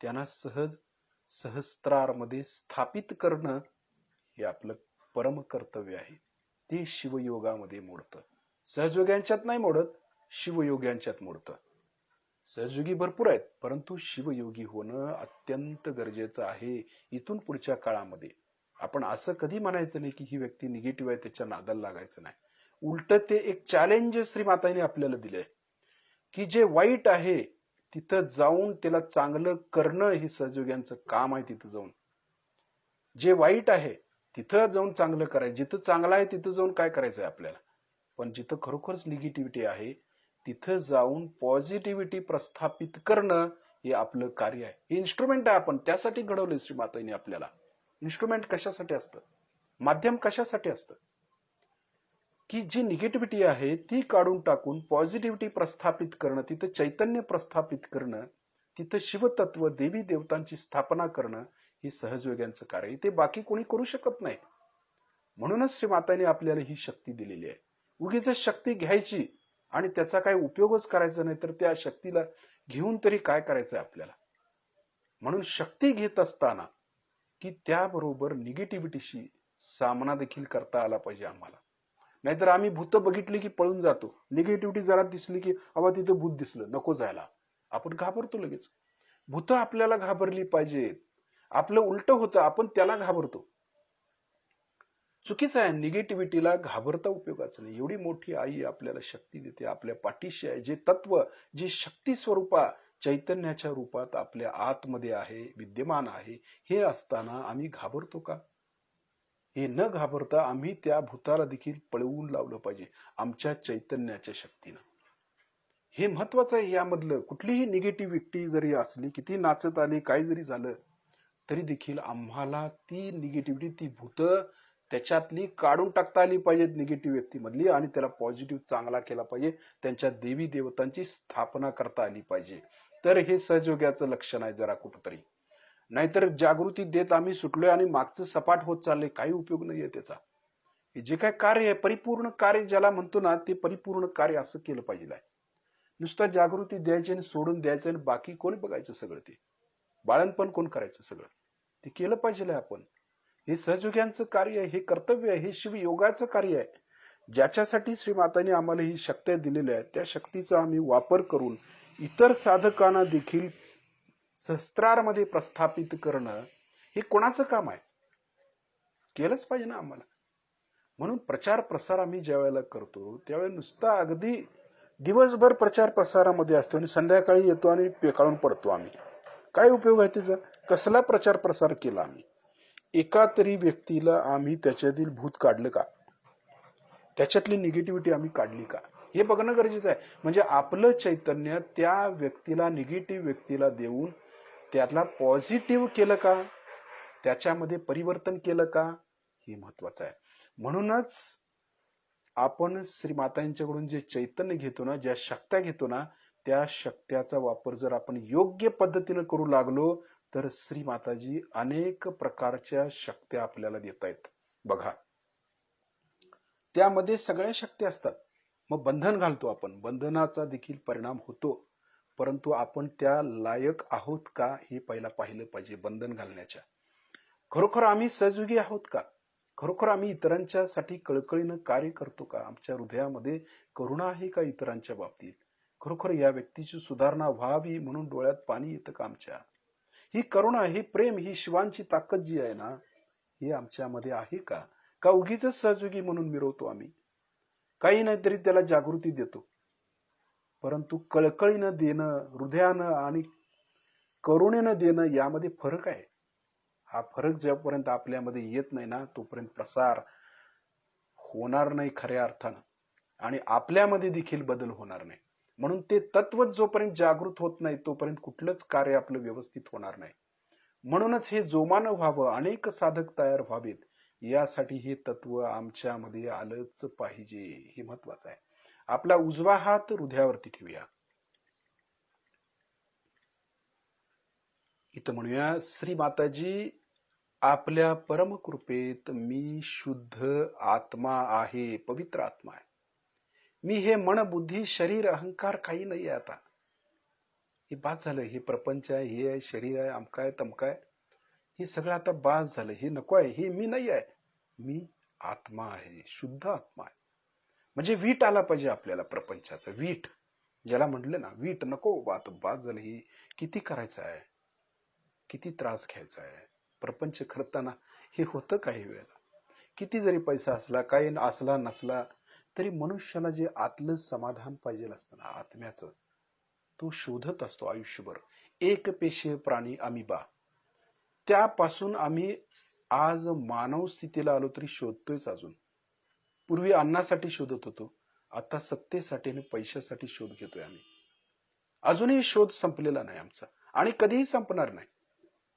त्यांना सहस्त्रारमध्ये स्थापित करणं हे आपलं परम कर्तव्य आहे. ते शिवयोगामध्ये मोडतं. सहजयोग्यांच्यात नाही मोडत, शिवयोग्यांच्यात मोडतं. सहजयोगी भरपूर आहेत, परंतु शिवयोगी होणं अत्यंत गरजेचं आहे. इथून पुढच्या काळामध्ये आपण असं कधी म्हणायचं नाही की ही व्यक्ती निगेटिव्ह आहे त्याच्या नादाला लागायचं नाही. उलट ते एक चॅलेंज श्रीमातांनी आपल्याला दिलंय की जे वाईट आहे तिथं जाऊन त्याला चांगलं करणं हे सहजयोग्यांचं काम आहे. तिथं जाऊन जे वाईट आहे तिथं जाऊन चांगलं करायचं, जिथं चांगलं आहे तिथं जाऊन काय करायचंय आपल्याला. पण जिथं खरोखरच निगेटिव्हिटी आहे तिथं जाऊन पॉझिटिव्हिटी प्रस्थापित करणं हे आपलं कार्य आहे. हे इन्स्ट्रुमेंट आहे, आपण त्यासाठी घडवले श्रीमातांनी आपल्याला. इन्स्ट्रुमेंट कशासाठी असतं, माध्यम कशासाठी असतं की जी निगेटिव्हिटी आहे ती काढून टाकून पॉझिटिव्हिटी प्रस्थापित करणं, तिथं चैतन्य प्रस्थापित करणं, तिथं शिवतत्व देवी देवतांची स्थापना करणं ही सहजयोग्यांचं कार्य. ते बाकी कोणी करू शकत नाही. म्हणूनच श्रीमातांनी आपल्याला ही शक्ती दिलेली आहे. उगीच शक्ती घ्यायची आणि त्याचा काही उपयोगच करायचा नाही तर त्या शक्तीला घेऊन तरी काय करायचंय आपल्याला. म्हणून शक्ती घेत असताना की त्याबरोबर निगेटिव्हिटीशी सामना देखील करता आला पाहिजे आम्हाला. नाहीतर आम्ही भूत बघितली की पळून जातो, निगेटिव्हिटी जरा दिसली की अवा तिथं भूत दिसलं नको जायला, आपण घाबरतो लगेच. भूत आपल्याला घाबरली पाहिजेत. आपलं उलट होतं, आपण त्याला घाबरतो. चुकीचं आहे. निगेटिव्हिटीला घाबरता उपयोगाचं नाही. एवढी मोठी आई आपल्याला शक्ती देते, आपल्या पाठीशी आहे. जे तत्व, जे शक्ती स्वरूपा चैतन्याच्या रूपात आपल्या आतमध्ये आहे, विद्यमान आहे, हे असताना आम्ही घाबरतो का? हे न घाबरता आम्ही त्या भूताला देखील पळवून लावलं पाहिजे आमच्या चैतन्याच्या शक्तीनं. हे महत्वाचं आहे. यामधलं कुठलीही निगेटिव्हिटी जरी असली, किती नाचत आली, काय जरी झालं तरी देखील आम्हाला ती निगेटिव्हिटी, ती भूत त्याच्यातली काढून टाकता आली पाहिजेत निगेटिव्ह व्यक्तीमधली, आणि त्याला पॉझिटिव्ह चांगला केला पाहिजे. त्यांच्या देवी देवतांची स्थापना करता आली पाहिजे. तर हे सहजयोगाचं लक्षण आहे जरा कुठंतरी. नाहीतर जागृती देत आम्ही सुटलोय आणि मागचं सपाट होत चाललंय, काही उपयोग नाहीये त्याचा. हे जे काय कार्य आहे, परिपूर्ण कार्य ज्याला म्हणतो ना, ते परिपूर्ण कार्य असं केलं पाहिजे. नुसतं जागृती द्यायची आणि सोडून द्यायचं आणि बाकी कोण बघायचं सगळं ते. बाळणपण कोण करायचं सगळं ते केलं पाहिजे आपण. हे सहयोग्यांचं कार्य आहे, हे कर्तव्य आहे, हे शिवयोगाचं कार्य आहे. ज्याच्यासाठी श्रीमातांनी आम्हाला ही शक्ती दिलेली आहे, त्या शक्तीचा आम्ही वापर करून इतर साधकांना देखील सहस्त्रारमध्ये प्रस्थापित करणं हे कोणाचं काम आहे? केलंच पाहिजे ना आम्हाला. म्हणून प्रचार प्रसार आम्ही ज्या वेळेला करतो त्यावेळेला नुसता अगदी दिवसभर प्रचार प्रसारामध्ये असतो आणि संध्याकाळी येतो आणि पेकाळून पडतो आम्ही. काय उपयोग आहे त्याचा? कसला प्रचार प्रसार केला आम्ही? एका तरी व्यक्तीला आम्ही त्याच्यातील भूत काढलं का? त्याच्यातली निगेटिव्हिटी आम्ही काढली का? हे बघणं गरजेचं आहे. म्हणजे आपलं चैतन्य त्या व्यक्तीला, निगेटिव्ह व्यक्तीला देऊन त्याला पॉझिटिव्ह केलं का? त्याच्यामध्ये परिवर्तन केलं का? हे महत्वाचं आहे. म्हणूनच आपण श्रीमातांच्याकडून जे चैतन्य घेतो ना, ज्या शक्त्या घेतो ना, त्या शक्त्याचा वापर जर आपण योग्य पद्धतीने करू लागलो तर श्रीमाताजी अनेक प्रकारच्या शक्त्या आपल्याला देत आहेत. बघा, त्यामध्ये सगळ्या शक्ती असतात. मग बंधन घालतो आपण, बंधनाचा देखील परिणाम होतो, परंतु आपण त्या लायक आहोत का हे पहिला पाहिलं पाहिजे. बंधन घालण्याच्या खरोखर आम्ही सहयोगी आहोत का? खरोखर आम्ही इतरांच्यासाठी कळकळीनं कार्य करतो का? आमच्या हृदयामध्ये करुणा आहे का इतरांच्या बाबतीत? खरोखर या व्यक्तीची सुधारणा व्हावी म्हणून डोळ्यात पाणी येतं का आमच्या? ही करुणा, ही प्रेम, ही शिवांची ताकद जी आहे ना, ही आमच्यामध्ये आहे का? का उगीच सहयोगी म्हणून मिरवतो आम्ही? काही नाही तरी त्याला जागृती देतो, परंतु कळकळीनं देणं, हृदयानं आणि करुणेनं देणं यामध्ये फरक आहे. हा फरक जेव्हापर्यंत आपल्यामध्ये येत नाही ना, तोपर्यंत प्रसार होणार नाही खऱ्या अर्थानं, आणि आपल्यामध्ये देखील बदल होणार नाही. म्हणून ते तत्व जोपर्यंत जागृत होत नाही तोपर्यंत कुठलंच कार्य आपलं व्यवस्थित होणार नाही. म्हणूनच हे जोमानं व्हावं, अनेक साधक तयार व्हावेत, यासाठी हे तत्व आमच्यामध्ये आलंच पाहिजे. हे महत्वाचं आहे. आपला उजवा हात हृदयावरती ठेवूया. इथं म्हणूया, श्री माताजी आपल्या परमकृपेत मी शुद्ध आत्मा आहे, पवित्र आत्मा आहे. मी हे मन, बुद्धी, शरीर, अहंकार काही नाही आहे. आता हे बास झालं. हे प्रपंच आहे, हे आहे, शरीर आहे, अमकाय तमकाय, हे सगळं आता बास झालं. हे नको आहे, हे मी नाही आहे. मी आत्मा आहे, शुद्ध आत्मा आहे. म्हणजे वीट आला पाहिजे आपल्याला प्रपंचाचं. वीट ज्याला म्हटलं ना, वीट नको बाबा, आता बास झालं. हे किती करायचं आहे, किती त्रास घ्यायचा आहे प्रपंच करताना. हे होतं काही वेळेला. किती जरी पैसा असला, काही असला नसला, तरी मनुष्याला जे आतलं समाधान पाहिजे असतं ना, आत्म्याचं, तो शोधत असतो आयुष्यभर. एक पेशीय प्राणी अमिबा, त्यापासून आम्ही आज मानव स्थितीला आलो तरी शोधतोयच अजून. पूर्वी अन्नासाठी शोधत होतो, आता सत्तेसाठी आणि पैशासाठी शोध घेतोय आम्ही. अजूनही शोध संपलेला नाही आमचा आणि कधीही संपणार नाही.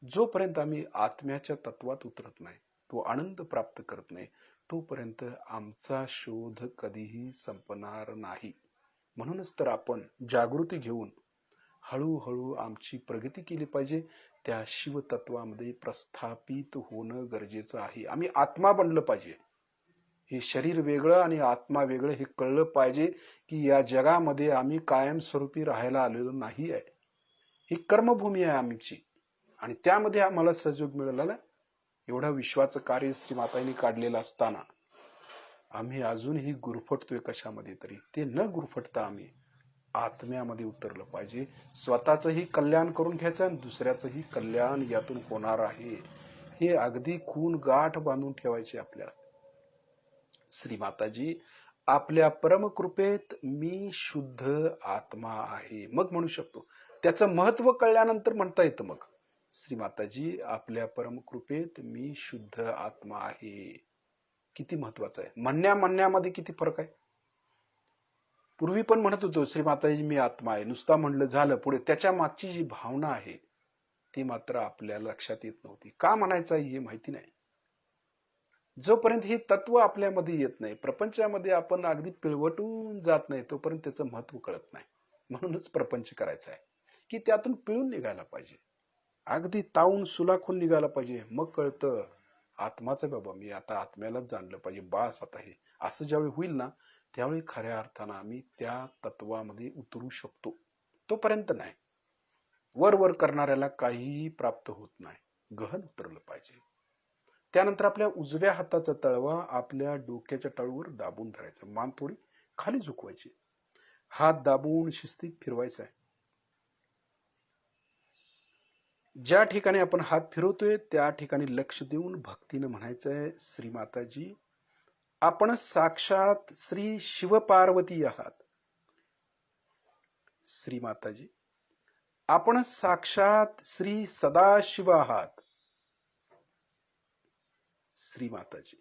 जोपर्यंत आम्ही आत्म्याच्या तत्वात उतरत नाही, तो आनंद प्राप्त करत नाही, तोपर्यंत आमचा शोध कधीही संपणार नाही. म्हणूनच तर आपण जागृती घेऊन हळूहळू आमची प्रगती केली पाहिजे. त्या शिवतत्वामध्ये प्रस्थापित होणं गरजेचं आहे. आम्ही आत्मा बनलं पाहिजे. हे शरीर वेगळं आणि आत्मा वेगळं हे कळलं पाहिजे की या जगामध्ये आम्ही कायमस्वरूपी राहायला आलेलो नाही आहे. ही कर्मभूमी आहे आमची, आणि त्यामध्ये आम्हाला सहयोग मिळाला. एवढा विश्वाचं कार्य श्रीमातांनी काढलेलं असताना आम्ही अजूनही गुरफटतोय कशामध्ये तरी. ते न गुरफटता आम्ही आत्म्यामध्ये उतरलं पाहिजे. स्वतःचंही कल्याण करून घ्यायचं आणि दुसऱ्याचंही कल्याण यातून होणार आहे. हे अगदी खून गाठ बांधून ठेवायचे आपल्याला. श्रीमाताजी आपल्या परमकृपेत मी शुद्ध आत्मा आहे, मग म्हणू शकतो. त्याचं महत्व कळल्यानंतर म्हणता येतं मग, श्रीमाताजी आपल्या परमकृपेत मी शुद्ध आत्मा आहे. किती महत्वाचं आहे. म्हणण्यामध्ये किती फरक आहे. पूर्वी पण म्हणत होतो श्रीमाताजी मी आत्मा आहे, नुसता म्हणलं झालं, पुढे त्याच्या मागची जी भावना आहे ती मात्र आपल्याला लक्षात येत नव्हती. का म्हणायचं हे माहिती नाही. जोपर्यंत हे तत्व आपल्यामध्ये येत नाही, प्रपंचामध्ये आपण अगदी पिळवटून जात नाही, तोपर्यंत त्याचं महत्व कळत नाही. म्हणूनच प्रपंच करायचा आहे की त्यातून पिळून निघायला पाहिजे, अगदी तावून सुलाखून निघायला पाहिजे. मग कळतं आत्माचं बाबा, मी आता आत्म्यालाच जाणलं पाहिजे, बास आता हे असं ज्यावेळी होईल ना, त्यावेळी खऱ्या अर्थानं आम्ही त्या तत्वामध्ये उतरू शकतो. तोपर्यंत नाही. वर वर करणाऱ्याला काहीही प्राप्त होत नाही. गहन उतरलं पाहिजे. त्यानंतर आपल्या उजव्या हाताचा तळवा आपल्या डोक्याच्या टाळूवर दाबून धरायचा, मान थोडी खाली झुकवायची, हात दाबून शिस्तीत फिरवायचा आहे. ज्या ठिकाणी आपण हात फिरवतोय त्या ठिकाणी लक्ष देऊन भक्तीनं म्हणायचंय, श्री माताजी आपण साक्षात श्री शिवपार्वती आहात. श्री माताजी आपण साक्षात श्री सदाशिव आहात. श्री माताजी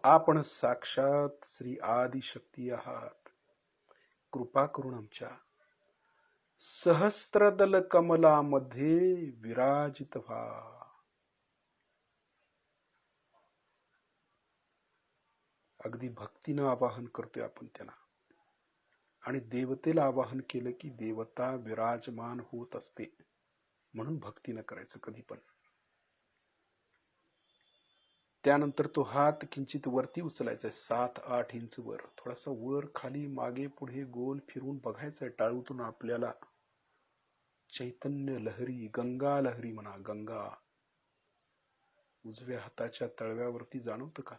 आपण साक्षात श्री आदिशक्ती आहात. कृपा करून आमच्या सहस्त्रदल कमलामध्ये विराजित व्हा. अगदी भक्तीनं आवाहन करतोय आपण त्यांना. आणि देवतेला आवाहन केलं की देवता विराजमान होत असते. म्हणून भक्तीनं करायचं कधी पण. त्यानंतर तो हात किंचित वरती उचलायचा, 7-8 इंच वर, थोडासा वर खाली मागे पुढे गोल फिरून बघायचंय. टाळूतून आपल्याला चैतन्य लहरी, गंगा लहरी म्हणा, गंगा उजव्या हाताच्या तळव्यावरती जाणवतं का?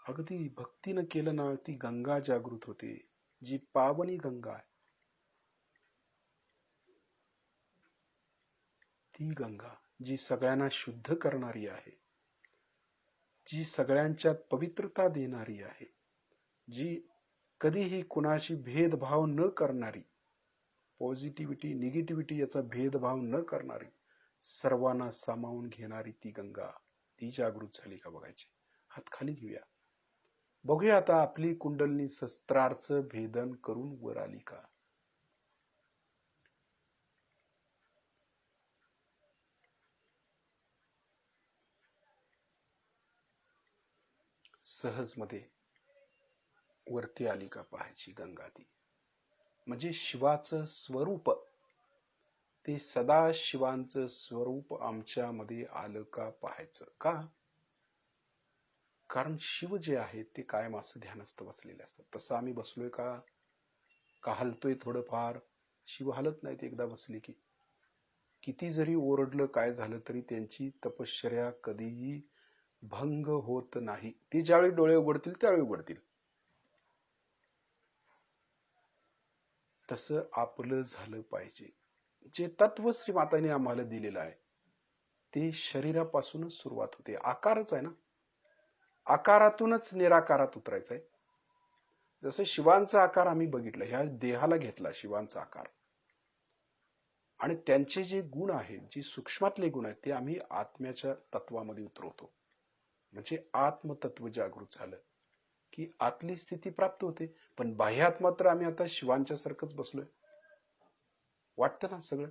अगदी भक्तीनं केलं ना, ती गंगा जागृत होते, जी पावनी गंगा आहे. ती गंगा जी सगळ्यांना शुद्ध करणारी आहे, जी सगळ्यांच्यात पवित्रता देणारी आहे, जी कधीही कुणाशी भेदभाव न करणारी, पॉझिटिव्हिटी निगेटिव्हिटी याचा भेदभाव न करणारी, सर्वांना सामावून घेणारी ती गंगा, ती जागृत झाली का बघायची. हात खाली घेऊया. बघूया आता आपली कुंडलिनी शस्त्रार्थ भेदन करून वर आली का. सहज मध्ये वरती आली का पाहायची गंगा. ती म्हणजे शिवाचं स्वरूप, ते सदाशिवांचं स्वरूप आमच्यामध्ये आलं का पाहायचं. का? कारण शिव जे आहे ते कायम असं ध्यानस्थ बसलेले असतात. तसं आम्ही बसलोय का? का हलतोय थोडंफार? शिव हलत नाहीत एकदा बसली की. किती जरी ओरडलं काय झालं तरी त्यांची तपश्चर्या कधीही भंग होत नाही. ती ज्यावेळी डोळे उघडतील त्यावेळी उघडतील. तसं आपलं झालं पाहिजे. जे तत्व श्री माताने आम्हाला दिलेलं आहे ते शरीरापासूनच सुरुवात होते. आकारच आहे ना, आकारातूनच निराकारात उतरायचंय. जसं शिवांचा आकार आम्ही बघितलं, ह्या देहाला घेतला शिवांचा आकार, आणि त्यांचे जे गुण आहेत, जे सूक्ष्मातले गुण आहेत, ते आम्ही आत्म्याच्या तत्वामध्ये उतरवतो. म्हणजे आत्मतत्व जागृत झालं की आतली स्थिती प्राप्त होते. पण बाह्यात मात्र आम्ही आता शिवांच्या सारखंच बसलोय. वाटतं ना सगळं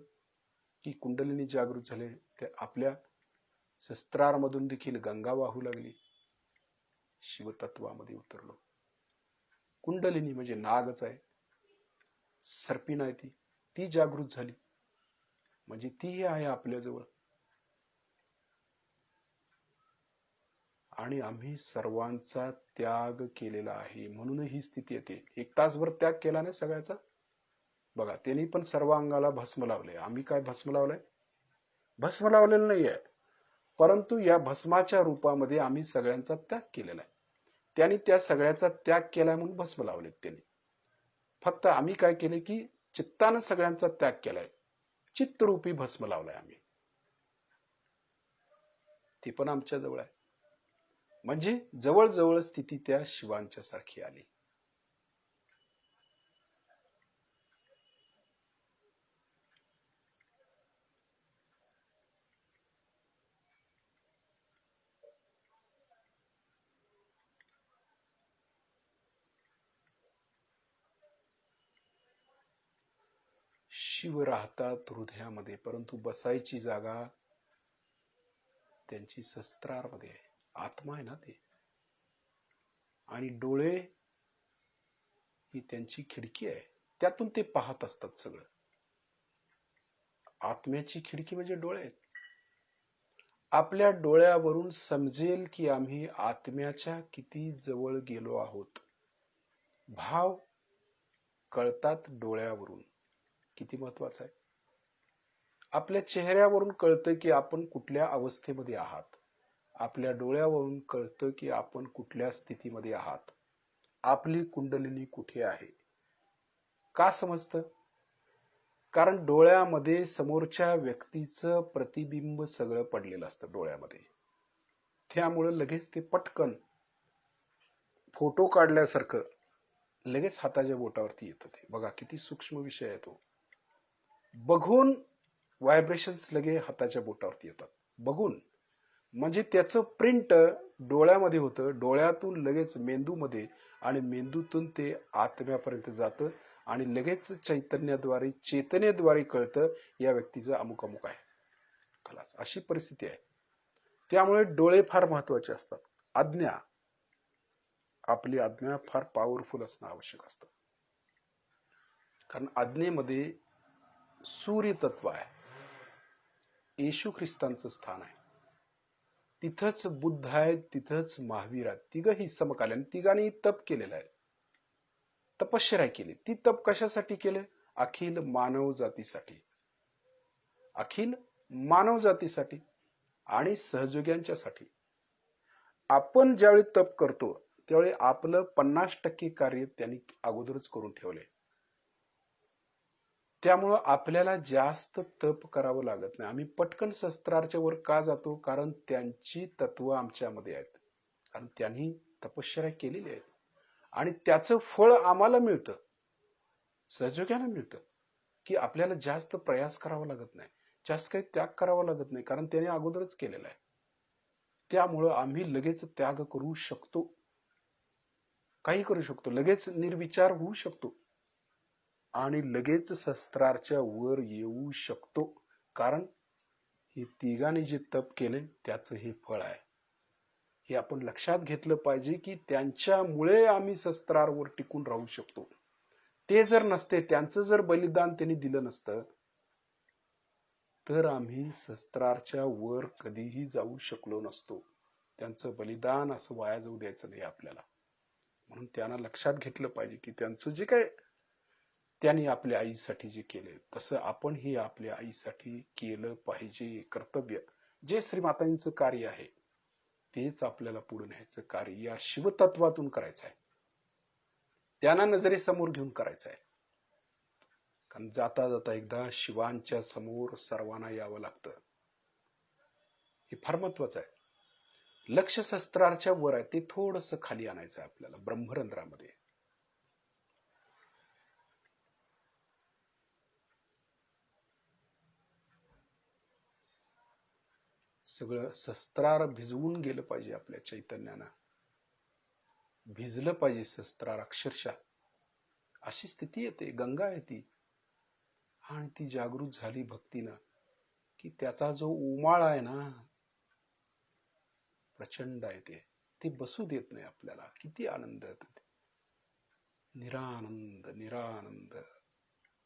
की कुंडलिनी जागृत झाले, त्या आपल्या शस्त्रारमधून देखील गंगा वाहू लागली. शिवतत्वामध्ये उतरलो. कुंडलिनी म्हणजे नागच आहे, सर्पिन आहे, ती जागृत झाली म्हणजे ती आहे आपल्याजवळ. आणि आम्ही सर्वांचा त्याग केलेला आहे म्हणून ही स्थिती येते. 1 तासभर त्याग केला नाही सगळ्याचा. बघा त्यांनी पण सर्व अंगाला भस्म लावले. आम्ही काय भस्म लावलंय? भस्म लावलेलं नाहीये, परंतु या भस्माच्या रूपामध्ये आम्ही सगळ्यांचा त्याग केलेला आहे. त्यांनी त्या सगळ्याचा त्याग केलाय म्हणून भस्म लावलेत त्यांनी. फक्त आम्ही काय केले की चित्तानं सगळ्यांचा त्याग केलाय, चित्तरूपी भस्म लावलाय आम्ही. ती पण आमच्या जवळ आहे. म्हणजे जवळजवळ स्थिती त्या शिवांच्या सारखी आली. शिव राहतात हृदयामध्ये, परंतु बसायची जागा त्यांची शस्त्रामध्ये आहे. आत्मा आहे ना ते. आणि डोळे ही त्यांची खिडकी आहे, त्यातून ते पाहत असतात सगळं. आत्म्याची खिडकी म्हणजे डोळे आहेत. आपल्या डोळ्यावरून समजेल की आम्ही आत्म्याच्या किती जवळ गेलो आहोत. भाव कळतात डोळ्यावरून. किती महत्वाचं आहे. आपल्या चेहऱ्यावरून कळतं की आपण कुठल्या अवस्थेमध्ये आहात. आपल्या डोळ्यावरून कळतं की आपण कुठल्या स्थितीमध्ये आहात. आपली कुंडलिनी कुठे आहे. का समजतं? कारण डोळ्यामध्ये समोरच्या व्यक्तीचं प्रतिबिंब सगळं पडलेलं असतं डोळ्यामध्ये. त्यामुळे लगेच ते पटकन फोटो काढल्यासारखं लगेच हाताच्या बोटावरती येतं. ते बघा किती सूक्ष्म विषय आहे तो. बघून व्हायब्रेशन्स लगे हाताच्या बोटावरती येतात. बघून म्हणजे त्याचं प्रिंट डोळ्यामध्ये होतं, डोळ्यातून लगेच मेंदूमध्ये आणि मेंदूतून ते आत्म्यापर्यंत जातं आणि लगेच चैतन्याद्वारे चेतनेद्वारे कळतं या व्यक्तीचं अमुक अमुक आहे. खलास अशी परिस्थिती आहे. त्यामुळे डोळे फार महत्वाचे असतात. आज्ञा, आपली आज्ञा फार पॉवरफुल असणं आवश्यक असतं. कारण आज्ञेमध्ये सूर्य तत्व आहे, येशू ख्रिस्तांचं स्थान आहे. तिथंच बुद्ध आहे, तिथंच महावीर आहे. तिघही समकालीन, तिघांनी तप केलेलं आहे, तपश्चर्या केली. ती तप कशासाठी केले? अखिल मानव जातीसाठी, अखिल मानव जातीसाठी आणि सहयोग्यांच्यासाठी. आपण ज्यावेळी तप करतो त्यावेळी आपलं 50% कार्य त्यांनी अगोदरच करून ठेवले. त्यामुळं आपल्याला जास्त तप करावं लागत नाही. आम्ही पटकन शस्त्राच्या वर का जातो? कारण त्यांची तत्व आमच्यामध्ये आहेत. कारण त्यांनी तपश्चर्या केलेली आहे आणि त्याचं फळ आम्हाला मिळतं, सहयोग्याला मिळतं. की आपल्याला जास्त प्रयास करावा लागत नाही, जास्त काही त्याग करावा लागत नाही, कारण त्याने अगोदरच केलेला आहे. त्यामुळं आम्ही लगेच त्याग करू शकतो, काही करू शकतो, लगेच निर्विचार होऊ शकतो आणि लगेच शस्त्राच्या वर येऊ शकतो. कारण हे तिघांनी जे तप केले त्याचं हे फळ आहे. हे आपण लक्षात घेतलं पाहिजे की त्यांच्यामुळे आम्ही शस्त्रावर टिकून राहू शकतो. ते जर नसते, त्यांचं जर बलिदान त्यांनी दिलं नसतं तर आम्ही शस्त्राच्या वर कधीही जाऊ शकलो नसतो. त्यांचं बलिदान असं वाया जाऊ द्यायचं नाही आपल्याला. म्हणून त्यांना लक्षात घेतलं पाहिजे की त्यांचं जे काय त्यांनी आपल्या आईसाठी जे केले तसं आपणही आपल्या आईसाठी केलं पाहिजे. कर्तव्य जे श्रीमातांचं कार्य आहे तेच आपल्याला पुढे न्यायचं कार्य या शिवतत्वातून करायचं आहे. त्यांना नजरेसमोर घेऊन करायचं आहे. कारण जाता जाता एकदा शिवांच्या समोर सर्वांना यावं लागतं. हे फार महत्वाचं आहे. लक्ष शस्त्राच्या वर आहे, ते थोडंसं खाली आणायचं आहे आपल्याला ब्रह्मरंध्रामध्ये. सगळं शस्त्रार भिजवून गेलं पाहिजे आपल्या चैतन्यानं. भिजलं पाहिजे शस्त्रार अक्षरशः. अशी स्थिती येते, गंगा आहे ती. आणि ती जागृत झाली भक्तीनं की त्याचा जो उमाळ आहे ना प्रचंड आहे. ते बसू देत नाही आपल्याला. किती आनंद येतो. निरानंद निरानंद.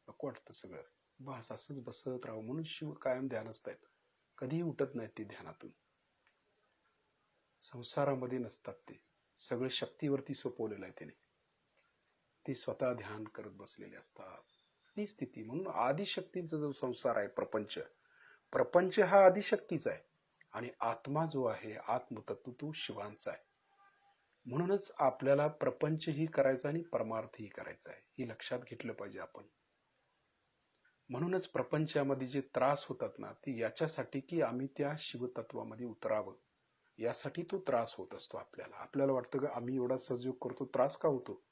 नको वाटतं सगळं. बस असंच बसत राहू. म्हणून शिव कायम ध्यानस्थ आहेत, कधीही उठत नाहीत ते ध्यानातून. संसारामध्ये नसतात ते. सगळं शक्तीवरती सोपवलेलं आहे त्याने. ते स्वतः ध्यान करत बसलेले असतात. ती स्थिती. म्हणून आदिशक्तीचा जो संसार आहे, प्रपंच, प्रपंच हा आदिशक्तीचा आहे आणि आत्मा जो आहे आत्मतत्व तो शिवांचा आहे. म्हणूनच आपल्याला प्रपंचही करायचा आणि परमार्थही करायचा आहे, हे लक्षात घेतलं पाहिजे आपण. म्हणूनच प्रपंचामध्ये जे त्रास होतात ना ते याच्यासाठी की आम्ही त्या शिवतत्वामध्ये उतरावं, यासाठी तो त्रास होत असतो आपल्याला. आपल्याला वाटतं की आम्ही एवढा सहयोग करतो, त्रास का होतो?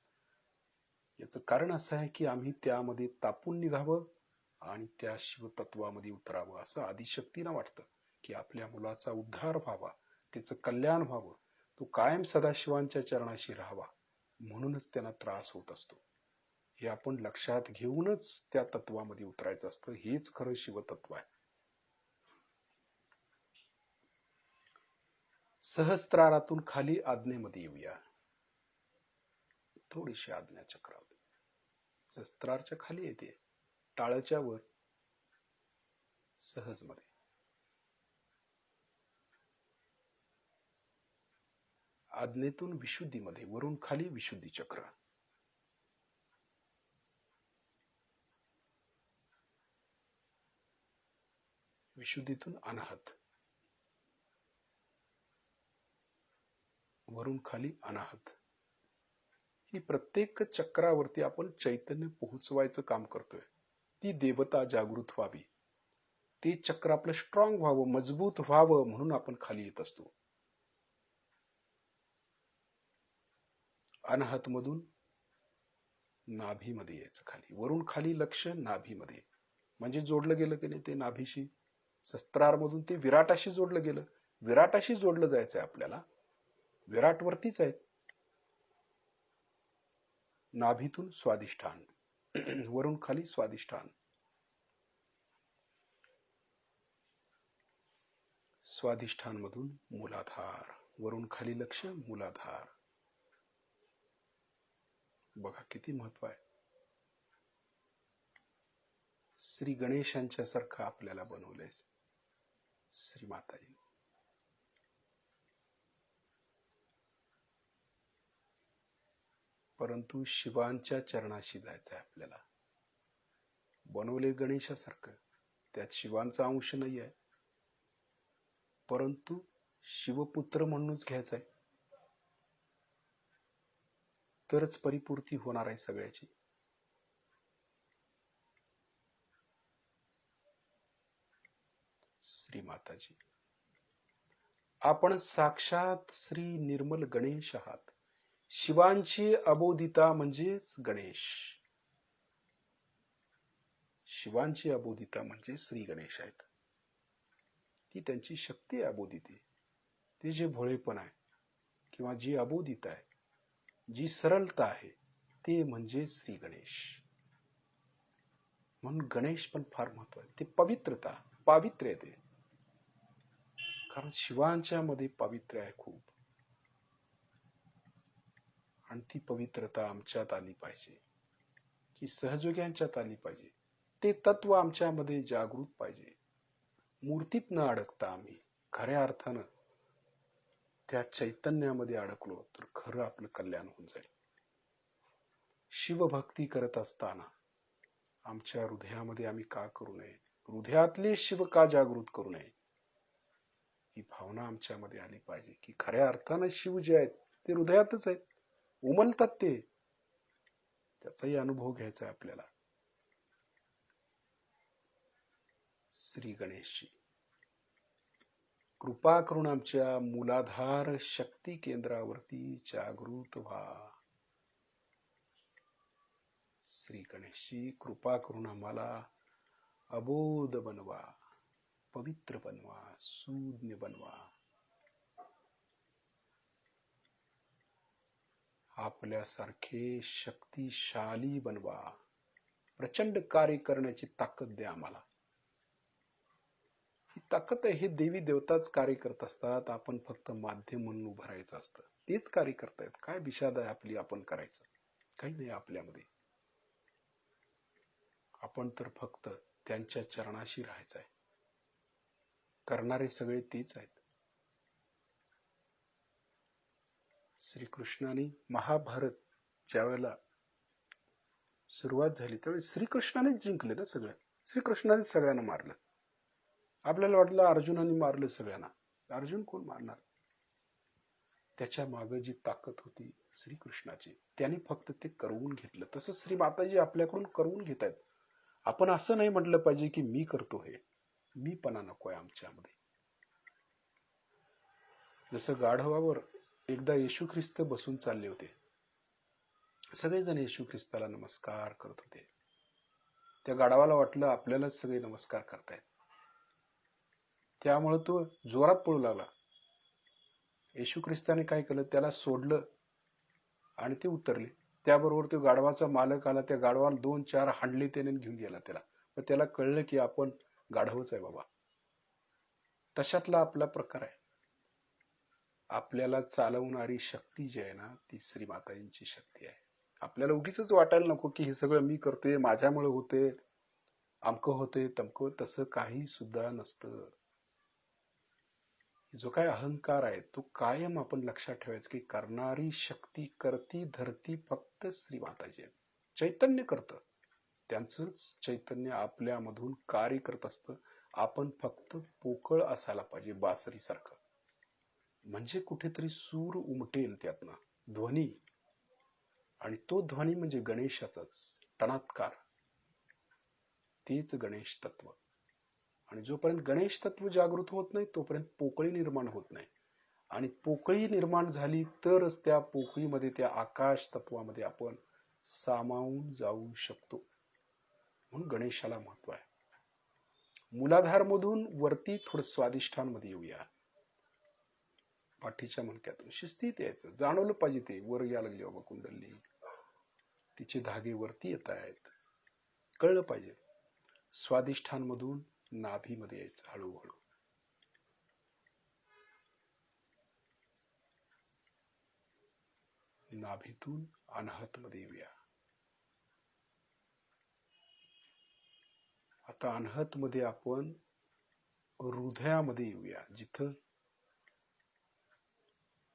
याचं कारण असं आहे की आम्ही त्यामध्ये तापून निघावं आणि त्या शिवतत्वामध्ये उतरावं असं आदिशक्तीला वाटतं की आपल्या मुलाचा उद्धार व्हावा, त्याचं कल्याण व्हावं, तो कायम सदाशिवांच्या चरणाशी राहावा. म्हणूनच त्यांना त्रास होत असतो. हे आपण लक्षात घेऊनच त्या तत्वामध्ये उतरायचं असतं. हेच खरं शिवतत्व आहे. सहस्त्रारातून खाली आज्ञेमध्ये येऊया. थोडीशी आज्ञा चक्रावली. सहस्त्रारच्या खाली येते, टाळच्या वर, सहज मध्ये. आज्ञेतून विशुद्धीमध्ये, वरून खाली विशुद्धी चक्र. विशुद्धीतून अनाहत, वरून खाली अनाहत. ही प्रत्येक चक्रावरती आपण चैतन्य पोहोचवायचं काम करतोय. ती देवता जागृत व्हावी, ते चक्र आपलं स्ट्रॉंग व्हावं, मजबूत व्हावं, म्हणून आपण खाली येत असतो. अनाहत मधून नाभीमध्ये यायचं खाली, वरून खाली लक्ष नाभीमध्ये, म्हणजे जोडलं गेलं की नाही ते नाभीशी. सहस्त्रार मधून ते विराटाशी जोडलं गेलं. विराटाशी जोडलं जायचंय आपल्याला. विराट वरतीच आहे. नाभीतून स्वादिष्ठान, वरून खाली स्वादिष्ठान. स्वादिष्ठान मधून मूलाधार, वरून खाली लक्ष मूलाधार. बघा किती महत्व आहे. श्री गणेशांच्या सारखं आपल्याला बनवलंय श्री माताजी. परंतु शिवांच्या चरणाशी जायचंय आपल्याला. बनवले गणेशासारखं, त्यात शिवांचा अंश नाही आहे, परंतु शिवपुत्र म्हणूनच घ्यायचाय, तरच परिपूर्ती होणार आहे सगळ्याची. श्री माताजी, आपण साक्षात श्री निर्मल गणेश आहात. शिवांची अबोधिता म्हणजेच गणेश. शिवांची अबोधिता म्हणजे श्री गणेश आहेत. ती त्यांची शक्ती आहे अबोधिती. ते जे भोळेपण आहे किंवा जी अबोधिता आहे, जी सरलता आहे, ते म्हणजे श्री गणेश. म्हणून गणेश पण फार महत्वाचे. ते पवित्रता, पावित्र्य आहे ते. कारण शिवांच्या मध्ये पावित्र्य आहे खूप, आणि ती पवित्रता आमच्यात आली पाहिजे, की सहयोग्यांच्यात आली पाहिजे. ते तत्व आमच्यामध्ये जागृत पाहिजे. मूर्तीत न अडकता आम्ही खऱ्या अर्थानं त्या चैतन्यामध्ये अडकलो तर खरं आपलं कल्याण होऊन जाईल. शिवभक्ती करत असताना आमच्या हृदयामध्ये आम्ही का करू नये, हृदयातले शिव का जागृत करू नये, ही भावना आमच्यामध्ये आली पाहिजे, की खऱ्या अर्थानं शिव जे आहेत ते हृदयातच आहेत, उमलतात ते. त्याचाही अनुभव घ्यायचा आहे आपल्याला. श्री गणेशजी, कृपा करून आमच्या मूलाधार शक्ती केंद्रावरती जागृत व्हा. श्री गणेशजी, कृपा करून आम्हाला अबोध बनवा, पवित्र बनवा, सूज्ञ बनवा. आपल्यासारखे शक्तिशाली बनवा. प्रचंड कार्य करण्याची ताकद द्या आम्हाला. ही ताकद आहे. हे देवी देवताच कार्य करत असतात. आपण फक्त माध्यम म्हणून उभं राहायचं असतं. तेच कार्य करतायत. काय विषाद आहे आपली आपण करायचं? काही नाही आपल्यामध्ये. आपण तर फक्त त्यांच्या चरणाशी राहायचं आहे. करणारे सगळे तेच आहेत. श्रीकृष्णाने महाभारत ज्यावेळेला सुरुवात झाली त्यावेळी श्रीकृष्णानेच जिंकले ना सगळं. श्रीकृष्णानेच सगळ्यांना मारलं. आपल्याला वाटलं अर्जुनाने मारलं सगळ्यांना. अर्जुन कोण मारणार? त्याच्या मागे जी ताकद होती श्रीकृष्णाची, त्याने फक्त ते करवून घेतलं. तसं श्री माताजी आपल्याकडून करवून घेत आहेत. आपण असं नाही म्हटलं पाहिजे की मी करतो हे. मीपणा नकोय आमच्यामध्ये. जसं गाढवावर एकदा येशू ख्रिस्त बसून चालले होते. सगळेजण येशू ख्रिस्ताला नमस्कार करत होते. त्या गाढवाला वाटलं आपल्यालाच सगळे नमस्कार करतायत, त्यामुळे तो जोरात पळू लागला. येशू ख्रिस्ताने काय केलं, त्याला सोडलं आणि ते उतरले. त्याबरोबर तो गाढवाचा मालक आला, त्या गाढवाला 2-4 हांडले त्याने घेऊन गेला त्याला. मग त्याला कळलं की आपण गाढवच आहे बाबा. तशातला आपला प्रकार आहे. आपल्याला चालवणारी शक्ती जी आहे ना, ती श्री माताजींची शक्ती आहे. आपल्याला उगीच वाटायला नको की हे सगळं मी करतोय, माझ्यामुळे होते, अमकं होते, तमकं. तसं काही सुद्धा नसतं. जो काय अहंकार आहे तो कायम आपण लक्षात ठेवायचं की करणारी शक्ती, करती धरती फक्त श्री माताजी आहे. चैतन्य करतं, त्यांचंच चैतन्य आपल्यामधून कार्य करत असतं. आपण फक्त पोकळ असायला पाहिजे, बासरी सारखं. म्हणजे कुठेतरी सूर उमटेल त्यातनं, ध्वनी. आणि तो ध्वनी म्हणजे गणेशाचाच टणात्कार. तेच गणेश तत्व. आणि जोपर्यंत गणेश तत्व जागृत होत नाही तोपर्यंत पोकळी निर्माण होत नाही. आणि पोकळी निर्माण झाली तरच त्या पोकळीमध्ये, त्या आकाश तत्वामध्ये आपण सामावून जाऊ शकतो. म्हणून गणेशाला महत्व आहे. मूलाधार मधून वरती थोडं स्वादिष्ठान मध्ये येऊया. पाठीच्या मणक्यातून शिस्तीत यायचं. जाणवलं पाहिजे ते वर या लागली बाबा कुंडली, तिचे धागे वरती येत आहेत, कळलं पाहिजे. स्वादिष्ठान मधून नाभीमध्ये यायचं हळूहळू. नाभीतून अनाहत मध्ये येऊया. आता अनाहत मध्ये आपण हृदयामध्ये येऊया, जिथं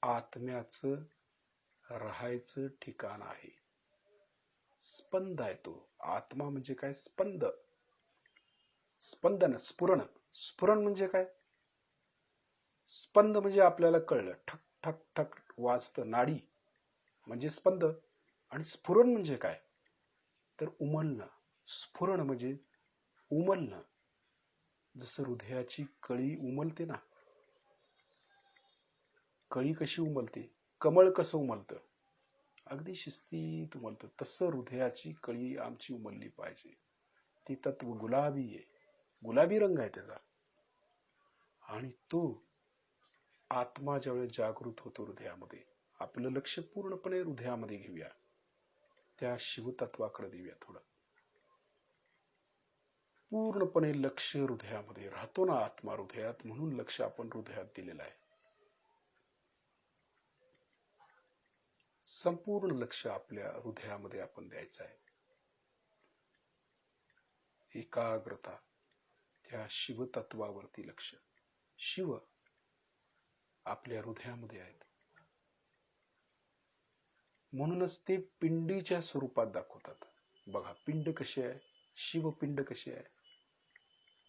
आत्म्याचं राहायचं ठिकाण आहे. स्पंद आहे तो. आत्मा म्हणजे काय? स्पंद. स्पंदन, स्फुरण. स्फुरण म्हणजे काय? स्पंद म्हणजे आपल्याला कळलं, ठक ठक ठक वाजतं, नाडी म्हणजे स्पंद. आणि स्फुरण म्हणजे काय? तर उमलणं. स्फुरण म्हणजे उमलणं. जसं हृदयाची कळी उमलते ना, कळी कशी उमलते, कमळ कसं उमलतं, अगदी शिस्तीत उमलतं, तसं हृदयाची कळी आमची उमलली पाहिजे. ती तत्व गुलाबी आहे, गुलाबी रंग आहे त्याचा. आणि तो आत्मा ज्यावेळेस जागृत होतो हृदयामध्ये, आपलं लक्ष पूर्णपणे हृदयामध्ये घेऊया, त्या शिवतत्वाकडे देऊया थोडं. पूर्णपणे लक्ष हृदयामध्ये राहतो ना, आत्मा हृदयात, म्हणून लक्ष आपण हृदयात दिलेलं आहे. संपूर्ण लक्ष आपल्या हृदयामध्ये आपण द्यायचं आहे. एकाग्रता त्या शिवतत्वावरती लक्ष. शिव आपल्या हृदयामध्ये आहेत. म्हणूनच ते पिंडीच्या स्वरूपात दाखवतात. बघा पिंड कशी आहे, शिवपिंड कशी आहे,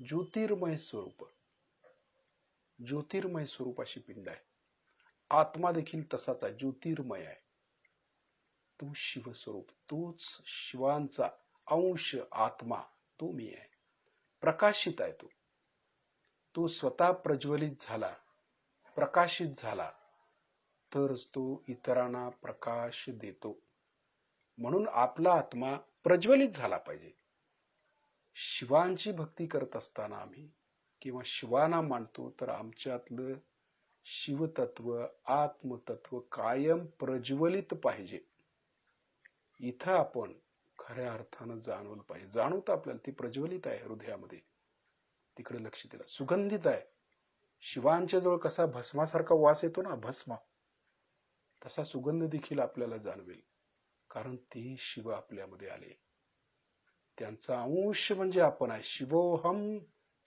ज्योतिर्मय स्वरूप. ज्योतिर्मय स्वरूपाची पिंड आहे. आत्मा देखील तसाच आहे, ज्योतिर्मय आहे. तो शिवस्वरूप, तोच शिवांचा अंश आत्मा, तो मी आहे. प्रकाशित आहे तो. तो स्वतः प्रज्वलित झाला, प्रकाशित झाला, तरच तो इतरांना प्रकाश देतो. म्हणून आपला आत्मा प्रज्वलित झाला पाहिजे. शिवांची भक्ती करत असताना आम्ही किंवा शिवांना मानतो तर आमच्यातलं शिवतत्व, आत्मतत्व कायम प्रज्वलित पाहिजे. इथं आपण खऱ्या अर्थानं जाणवलं पाहिजे. जाणवतं आपल्याला ती प्रज्वलित आहे हृदयामध्ये, तिकडे लक्ष दिलं. सुगंधित आहे. शिवांच्या जवळ कसा भस्मासारखा वास येतो ना, भस्म, तसा सुगंध देखील आपल्याला जाणवेल. कारण ते शिव आपल्यामध्ये आले. त्यांचा अंश म्हणजे आपण आहे. शिवोहम,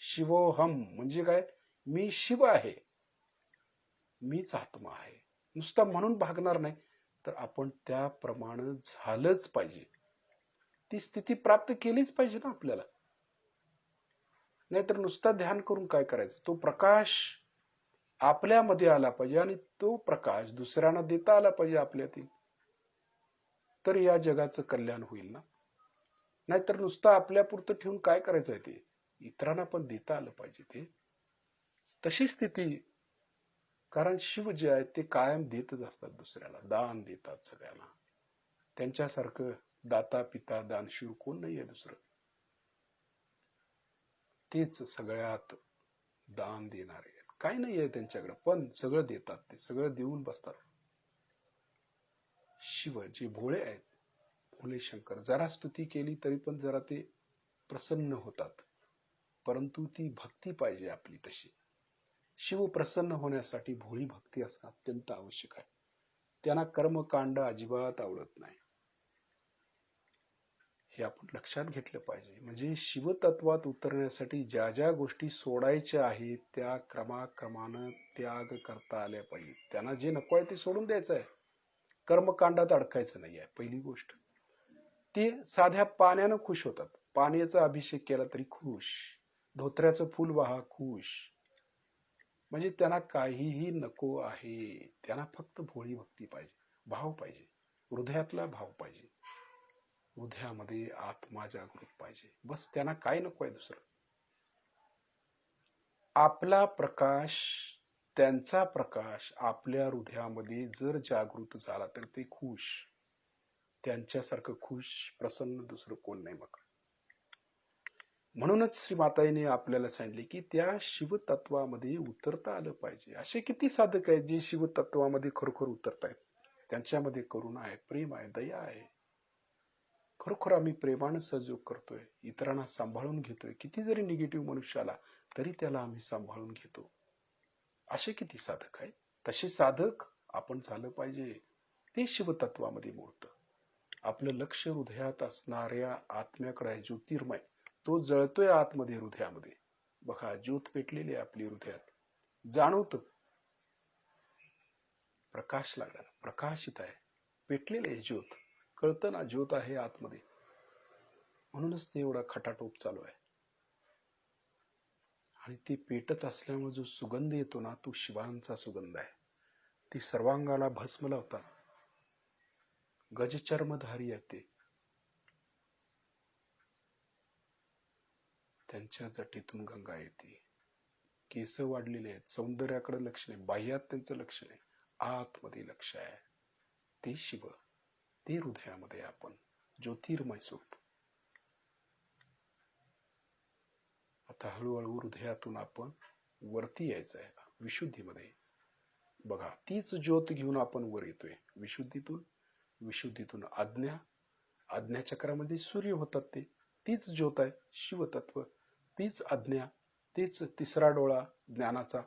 शिवोहम म्हणजे काय? मी शिव आहे, मीच आत्मा आहे. नुसता म्हणून भागणार नाही, तर आपण त्याप्रमाणे झालंच पाहिजे. ती स्थिती प्राप्त केलीच पाहिजे ना आपल्याला. नाहीतर नुसता ध्यान करून काय करायचं? तो प्रकाश आपल्यामध्ये आला पाहिजे आणि तो प्रकाश दुसऱ्यांना देता आला पाहिजे आपल्यातील, तर या जगाचं कल्याण होईल ना. नाहीतर नुसतं आपल्यापुरतं ठेवून काय करायचं आहे? ते इतरांना पण देता आलं पाहिजे. ते तशी स्थिती. कारण शिव जे आहे ते कायम देतच असतात दुसऱ्याला, दान देतात सगळ्यांना. त्यांच्यासारखं दाता पिता दानशूर कोण नाहीये दुसरं. तेच सगळ्यात दान देणारे आहेत. काय नाहीये त्यांच्याकडे, पण सगळं देतात. ते सगळं देऊन बसतात. शिव जे भोळे आहेत फुले शंकर जरा स्तुती केली तरी पण जरा ते प्रसन्न होतात. परंतु ती भक्ती पाहिजे आपली तशी. शिव प्रसन्न होण्यासाठी भोळी भक्ती असणं अत्यंत आवश्यक आहे. त्यांना कर्मकांड अजिबात आवडत नाही. हे आपण लक्षात घेतलं पाहिजे. म्हणजे शिवतत्वात उतरण्यासाठी ज्या ज्या गोष्टी सोडायच्या आहेत त्या क्रमाक्रमानं त्याग करता आल्या पाहिजे. त्यांना जे नको आहे ते सोडून द्यायचं आहे. कर्मकांडात अडकायचं नाही आहे पहिली गोष्ट. ते साध्या पाण्यानं खुश होतात. पाण्याचा अभिषेक केला तरी खुश. धोत्र्याचं फूल वाहा खुश. म्हणजे त्यांना काहीही नको आहे. त्यांना फक्त भोळी भक्ती पाहिजे, भाव पाहिजे, हृदयातला भाव पाहिजे, हृदयामध्ये आत्मा जागृत पाहिजे. बस त्यांना काय नको आहे दुसरं. आपला प्रकाश, त्यांचा प्रकाश आपल्या हृदयामध्ये जर जागृत झाला तर ते खुश. त्यांच्यासारखं खुश प्रसन्न दुसरं कोण नाही बघा. म्हणूनच श्री माताईने आपल्याला सांगितले की त्या शिवतत्वामध्ये उतरता आलं पाहिजे. असे किती साधक आहेत जे शिवतत्वामध्ये खरोखर उतरतायत. त्यांच्यामध्ये करुणा आहे, प्रेम आहे, दया आहे. खरोखर आम्ही प्रेमानं सहयोग करतोय, इतरांना सांभाळून घेतोय. किती जरी निगेटिव्ह मनुष्य आला तरी त्याला आम्ही सांभाळून घेतो. असे किती साधक आहेत. तसे साधक आपण झालं पाहिजे. ते शिवतत्वामध्ये मूर्त. आपलं लक्ष हृदयात असणाऱ्या आत्म्याकडे आहे, ज्योतिर्मय. तो जळतोय आतमध्ये हृदयामध्ये. बघा ज्योत पेटलेली आहे आपली हृदयात. जाणवतं प्रकाश लागला, प्रकाशित आहे, पेटलेली आहे ज्योत. कळतं ना ज्योत आहे आतमध्ये. म्हणूनच ते एवढा खटाटोप चालू आहे. आणि ते पेटत असल्यामुळे जो सुगंध येतो ना तो शिवांचा सुगंध आहे. ती सर्वांगाला भस्म लावतात. गजचर्मधारी आहे ते. त्यांच्या जटीतून गंगा येते. केस वाढलेले आहेत, सौंदर्याकडे लक्ष नाही, बाह्यात त्यांचं लक्ष नाही, आतमध्ये लक्ष आहे. ते शिव, ते हृदयामध्ये आपण ज्योतिर्मय स्वरूप. आता हळूहळू हृदयातून आपण वरती यायचं आहे विशुद्धीमध्ये. बघा तीच ज्योत घेऊन आपण वर येतोय विशुद्धीतून. विशुद्धीतून आज्ञा, आज्ञा चक्रामध्ये सूर्य होतात ते. तीच ज्योत आहे शिवतत्व. तीच आज्ञा, तेच तिसरा डोळा ज्ञानाचा.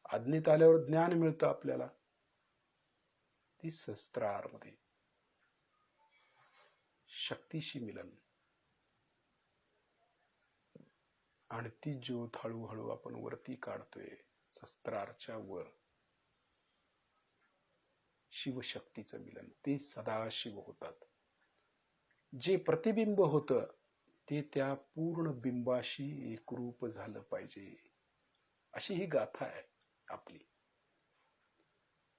आज्ञेत आल्यावर ज्ञान मिळतं आपल्याला. ती सहस्त्रार मध्ये शक्तीशी मिलन. आणि ती ज्योत हळूहळू आपण वरती काढतोय सहस्त्रारच्या वर. शिवशक्तीचं मिलन. ते सदाशिव होतात. जे प्रतिबिंब होतं ते त्या पूर्ण बिंबाशी एकरूप झालं पाहिजे. अशी ही गाथा आहे आपली.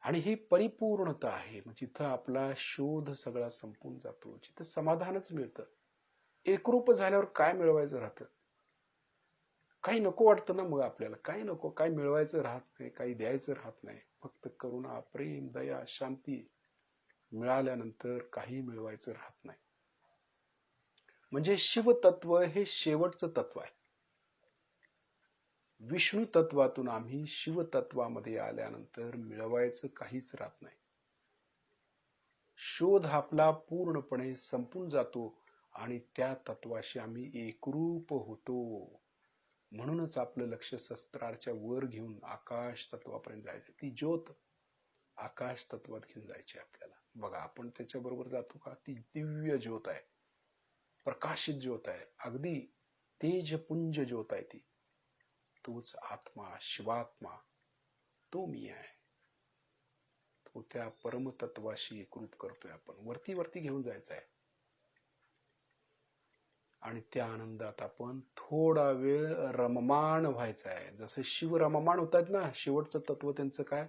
आणि ही परिपूर्णता आहे. जिथं आपला शोध सगळा संपून जातो, जिथं समाधानच मिळतं. एकरूप झाल्यावर काय मिळवायचं राहतं. काही नको वाटतं ना मग आपल्याला. काही नको, काही मिळवायचं राहत नाही, काही द्यायचं राहत नाही. फक्त करुणा, प्रेम, दया, शांती मिळाल्यानंतर काही मिळवायचं राहत नाही. म्हणजे शिवतत्व हे शेवटचं तत्व आहे. विष्णू तत्वातून आम्ही शिवतत्वामध्ये आल्यानंतर मिळवायचं काहीच राहत नाही. शोध आपला पूर्णपणे संपून जातो आणि त्या तत्वाशी आम्ही एकरूप होतो. म्हणूनच आपलं लक्ष सहस्त्रारच्या वर घेऊन आकाश तत्वापर्यंत जायचं. ती ज्योत आकाश तत्वात घेऊन जायची आपल्याला. बघा आपण त्याच्याबरोबर जातो का. ती दिव्य ज्योत आहे, प्रकाशित ज्योत आहे, अगदी तेजपुंज ज्योत आहे ती. तोच आत्मा, शिवात्मा, तो मी आहे. तो त्या परमतत्वाशी एकरूप करतोय आपण. वरती वरती घेऊन जायचं आहे. आणि त्या आनंदात आपण थोडा वेळ रममाण व्हायचं आहे. जसे शिव रममाण होतात ना, शेवटचं तत्व त्यांचं काय,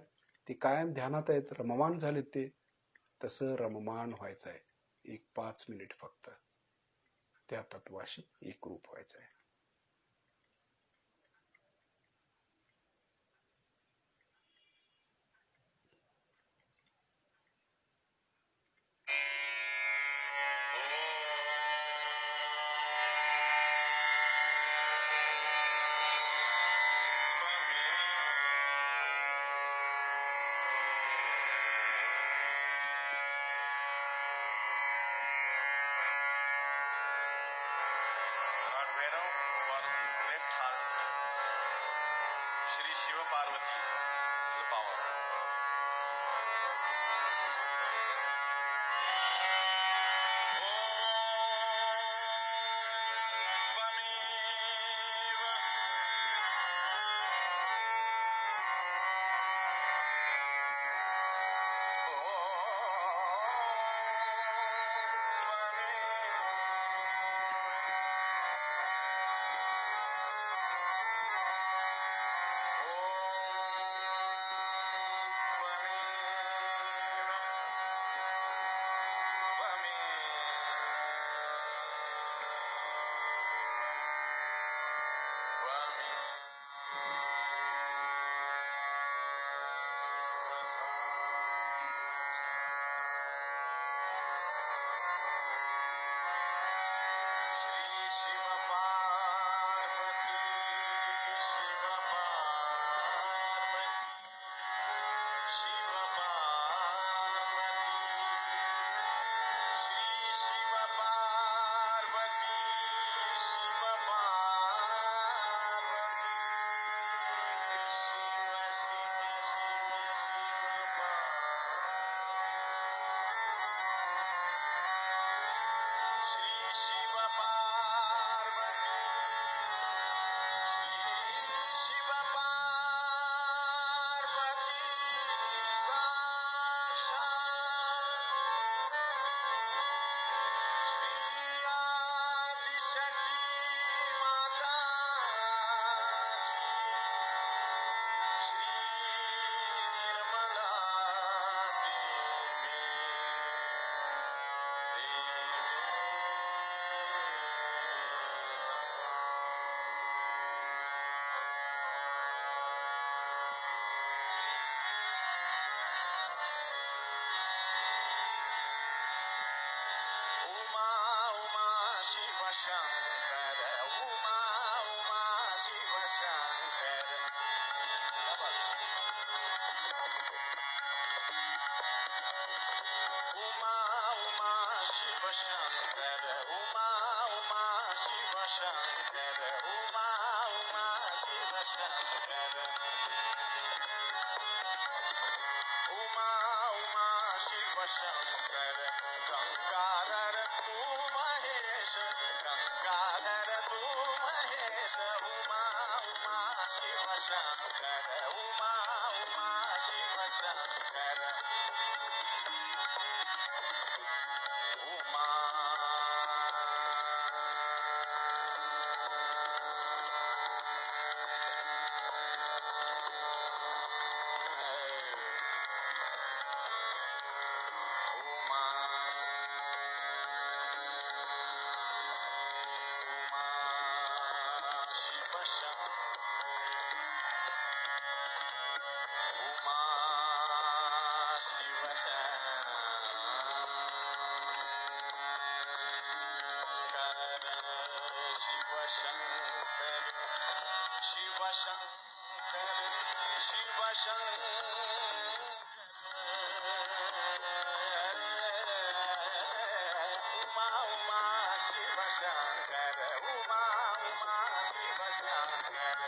ते कायम ध्यानात आहेत, रममाण झालेत ते. तसं रममाण व्हायचं आहे. 5 मिनिट फक्त त्या तत्वाशी एकरूप व्हायचं आहे. Shri Shiva Parvati power. Shankar, Uma Uma Shiva Shankar. Uma Uma Shiva Shankar, Uma Uma Shiva Shankar, Uma Uma Shiva Shankar. Uma Uma Shiva Shankar, Gangadhar tu Mahesh, Gangadhar tu Mahesh, Uma Uma Shiva Shankar, Uma Uma Shiva Shankar. Uma Shiva Shankar, Shiva Shankar, Shiva Shankar. Uma Uma Shiva Shankar, Uma Uma Shiva Shankar.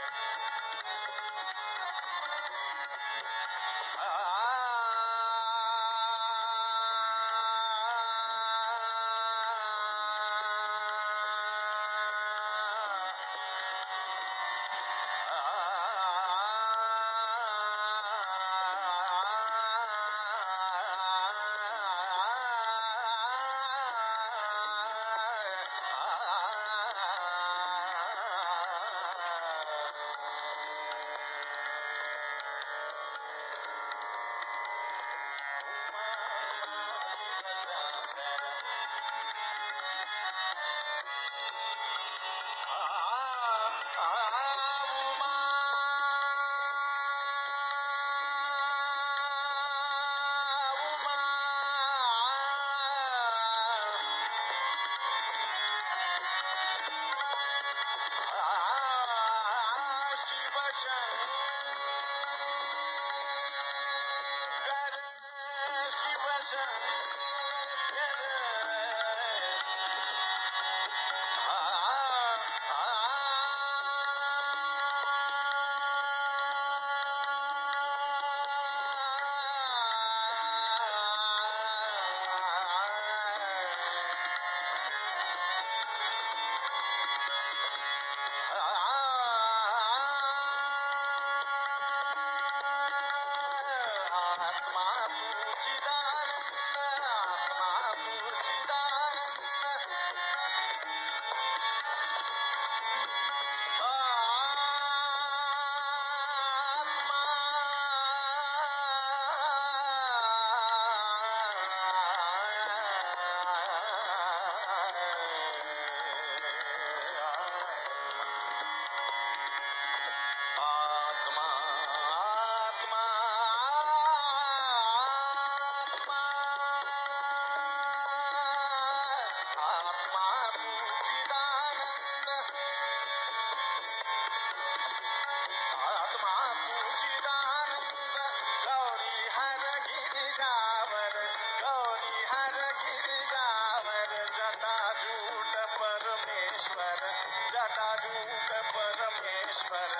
जटाधूत परमेश्वर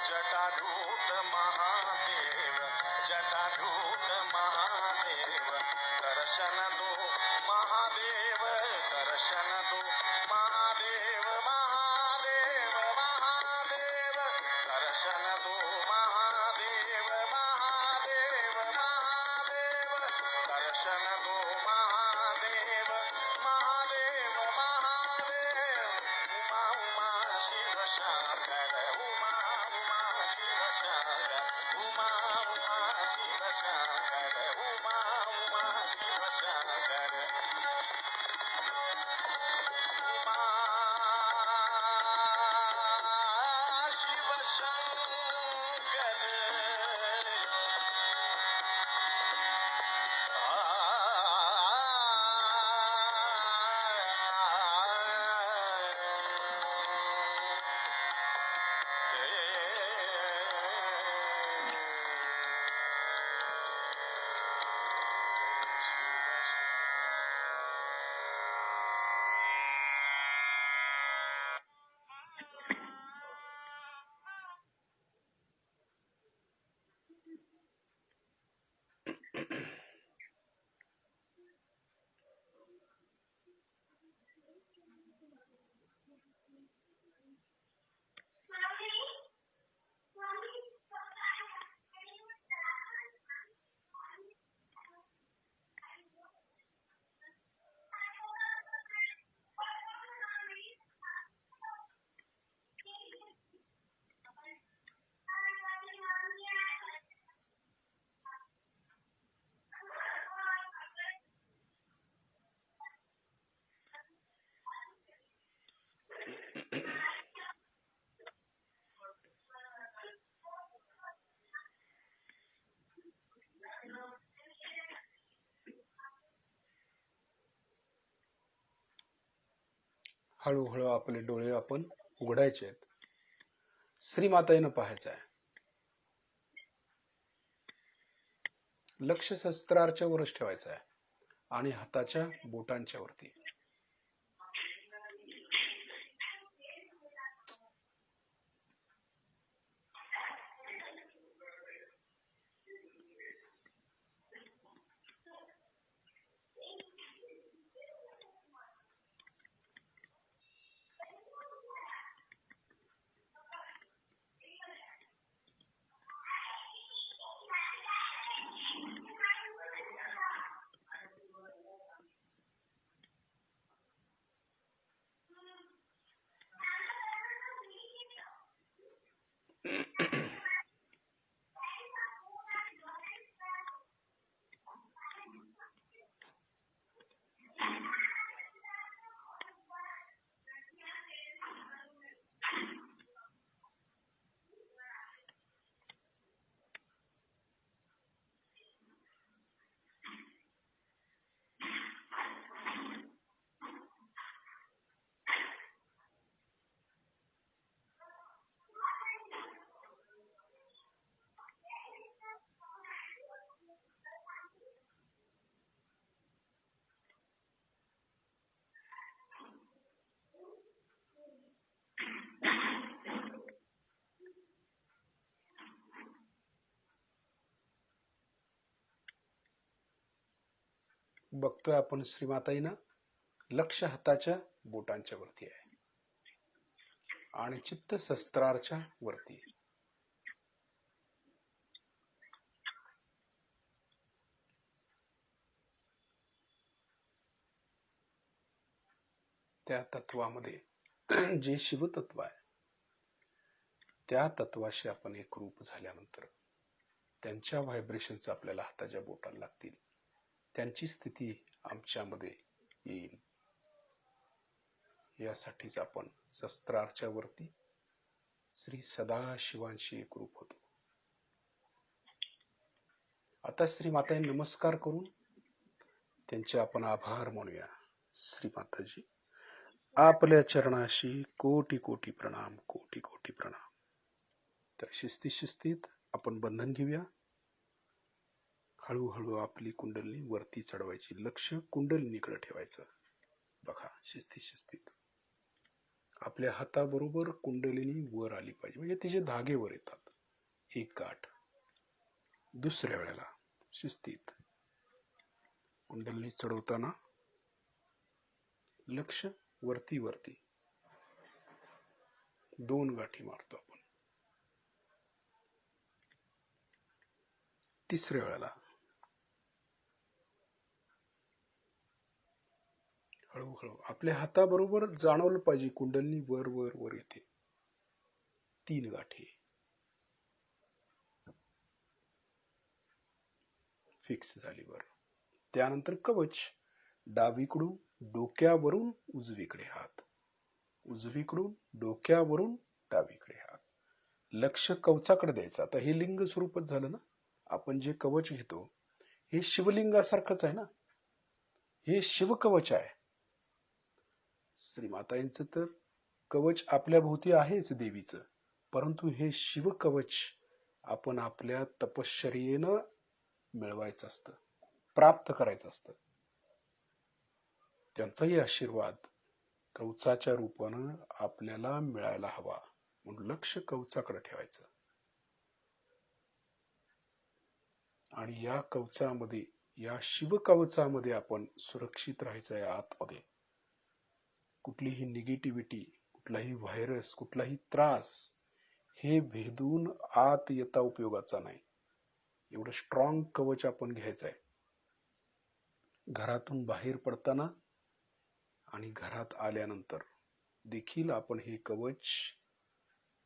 जटाधूत महादेव जटाधूत महादेव दर्शन दो महादेव दर्शन दो महादेव महादेव महादेव दर्शन दो महादेव महादेव महादेव दर्शन दो महादेव महादेव महादेव उमा उमा शिव शंकर उमा उमा शिव शंकर उमा उमा शिव शंकर उमा उमा शिव शंकर उमा शिव शंकर हळूहळू आपले डोळे आपण उघडायचे आहेत. श्रीमातेनं पाहायचं आहे. लक्ष शस्त्राच्या वरच ठेवायचं आहे आणि हाताच्या बोटांच्या वरती. बघतोय आपण श्रीमाताईनं लक्ष हाताच्या बोटांच्या वरती आहे आणि चित्त शस्त्राच्या वरती. त्या तत्वामध्ये जे शिवतत्व आहे त्या तत्वाशी आपण एकरूप झाल्यानंतर त्यांच्या व्हायब्रेशन्स आपल्याला हाताच्या बोटाला लागतील. त्यांची स्थिती आमच्यामध्ये येईल. यासाठीच आपण शस्त्राच्या वरती श्री सदाशिवांशी एकरूप होतो. आता श्री मातांना नमस्कार करून त्यांचे आपण आभार मानूया. श्री माताजी, आपल्या चरणाशी कोटी कोटी प्रणाम, कोटी कोटी प्रणाम. तर शिस्तीत आपण बंधन घेऊया. हळूहळू आपली कुंडलिनी वरती चढवायची. लक्ष कुंडलिनीकडे ठेवायचं. बघा, शिस्तीत आपल्या हाताबरोबर कुंडलिनी वर आली पाहिजे, म्हणजे तिचे धागे वर येतात. एक गाठ. दुसऱ्या वेळेला शिस्तीत कुंडलिनी चढवताना लक्ष वरती वरती 2 गाठी मारतो आपण. तिसऱ्या वेळेला हळूहळू आपल्या हाताबरोबर जाणवलं पाहिजे कुंडलिनी वर वर वर येते. 3 गाठी फिक्स झाली वर. त्यानंतर कवच. डावीकडून डोक्यावरून उजवीकडे हात, उजवीकडून डोक्यावरून डावीकडे हात. लक्ष कवचाकडे द्यायचं. आता हे लिंग स्वरूपच झालं ना. आपण जे कवच घेतो हे शिवलिंगासारखंच आहे ना. हे शिवकवच आहे. श्रीमाताईंचं तर कवच आपल्या भोवती आहेच देवीचं, परंतु हे शिवकवच आपण आपल्या तपश्चर्येनं मिळवायचं असतं, प्राप्त करायचं असतं. त्यांचाही आशीर्वाद कवचाच्या रूपानं आपल्याला मिळायला हवा, म्हणून लक्ष कवचाकडे ठेवायचं. आणि या कवचामध्ये, या शिवकवचामध्ये आपण सुरक्षित राहायचं आहे. आतमध्ये कुठलीही निगेटिव्हिटी, कुठलाही व्हायरस, कुठलाही त्रास हे भेदून आत येता उपयोगाचा नाही. एवढं स्ट्रॉंग कवच आपण घ्यायचं आहे. घरातून बाहेर पडताना आणि घरात आल्यानंतर देखील आपण हे कवच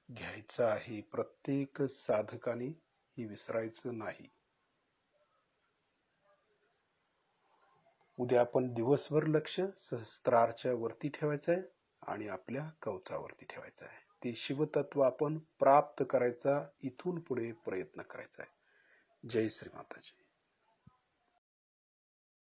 घ्यायचं आहे. प्रत्येक साधकाने हे विसरायचं नाही. उद्या आपण दिवसभर लक्ष सहस्त्रारच्या वरती ठेवायचं आहे आणि आपल्या कवचावरती ठेवायचं आहे. ते शिवतत्व आपण प्राप्त करायचा इथून पुढे प्रयत्न करायचा आहे. जय श्री माताजी.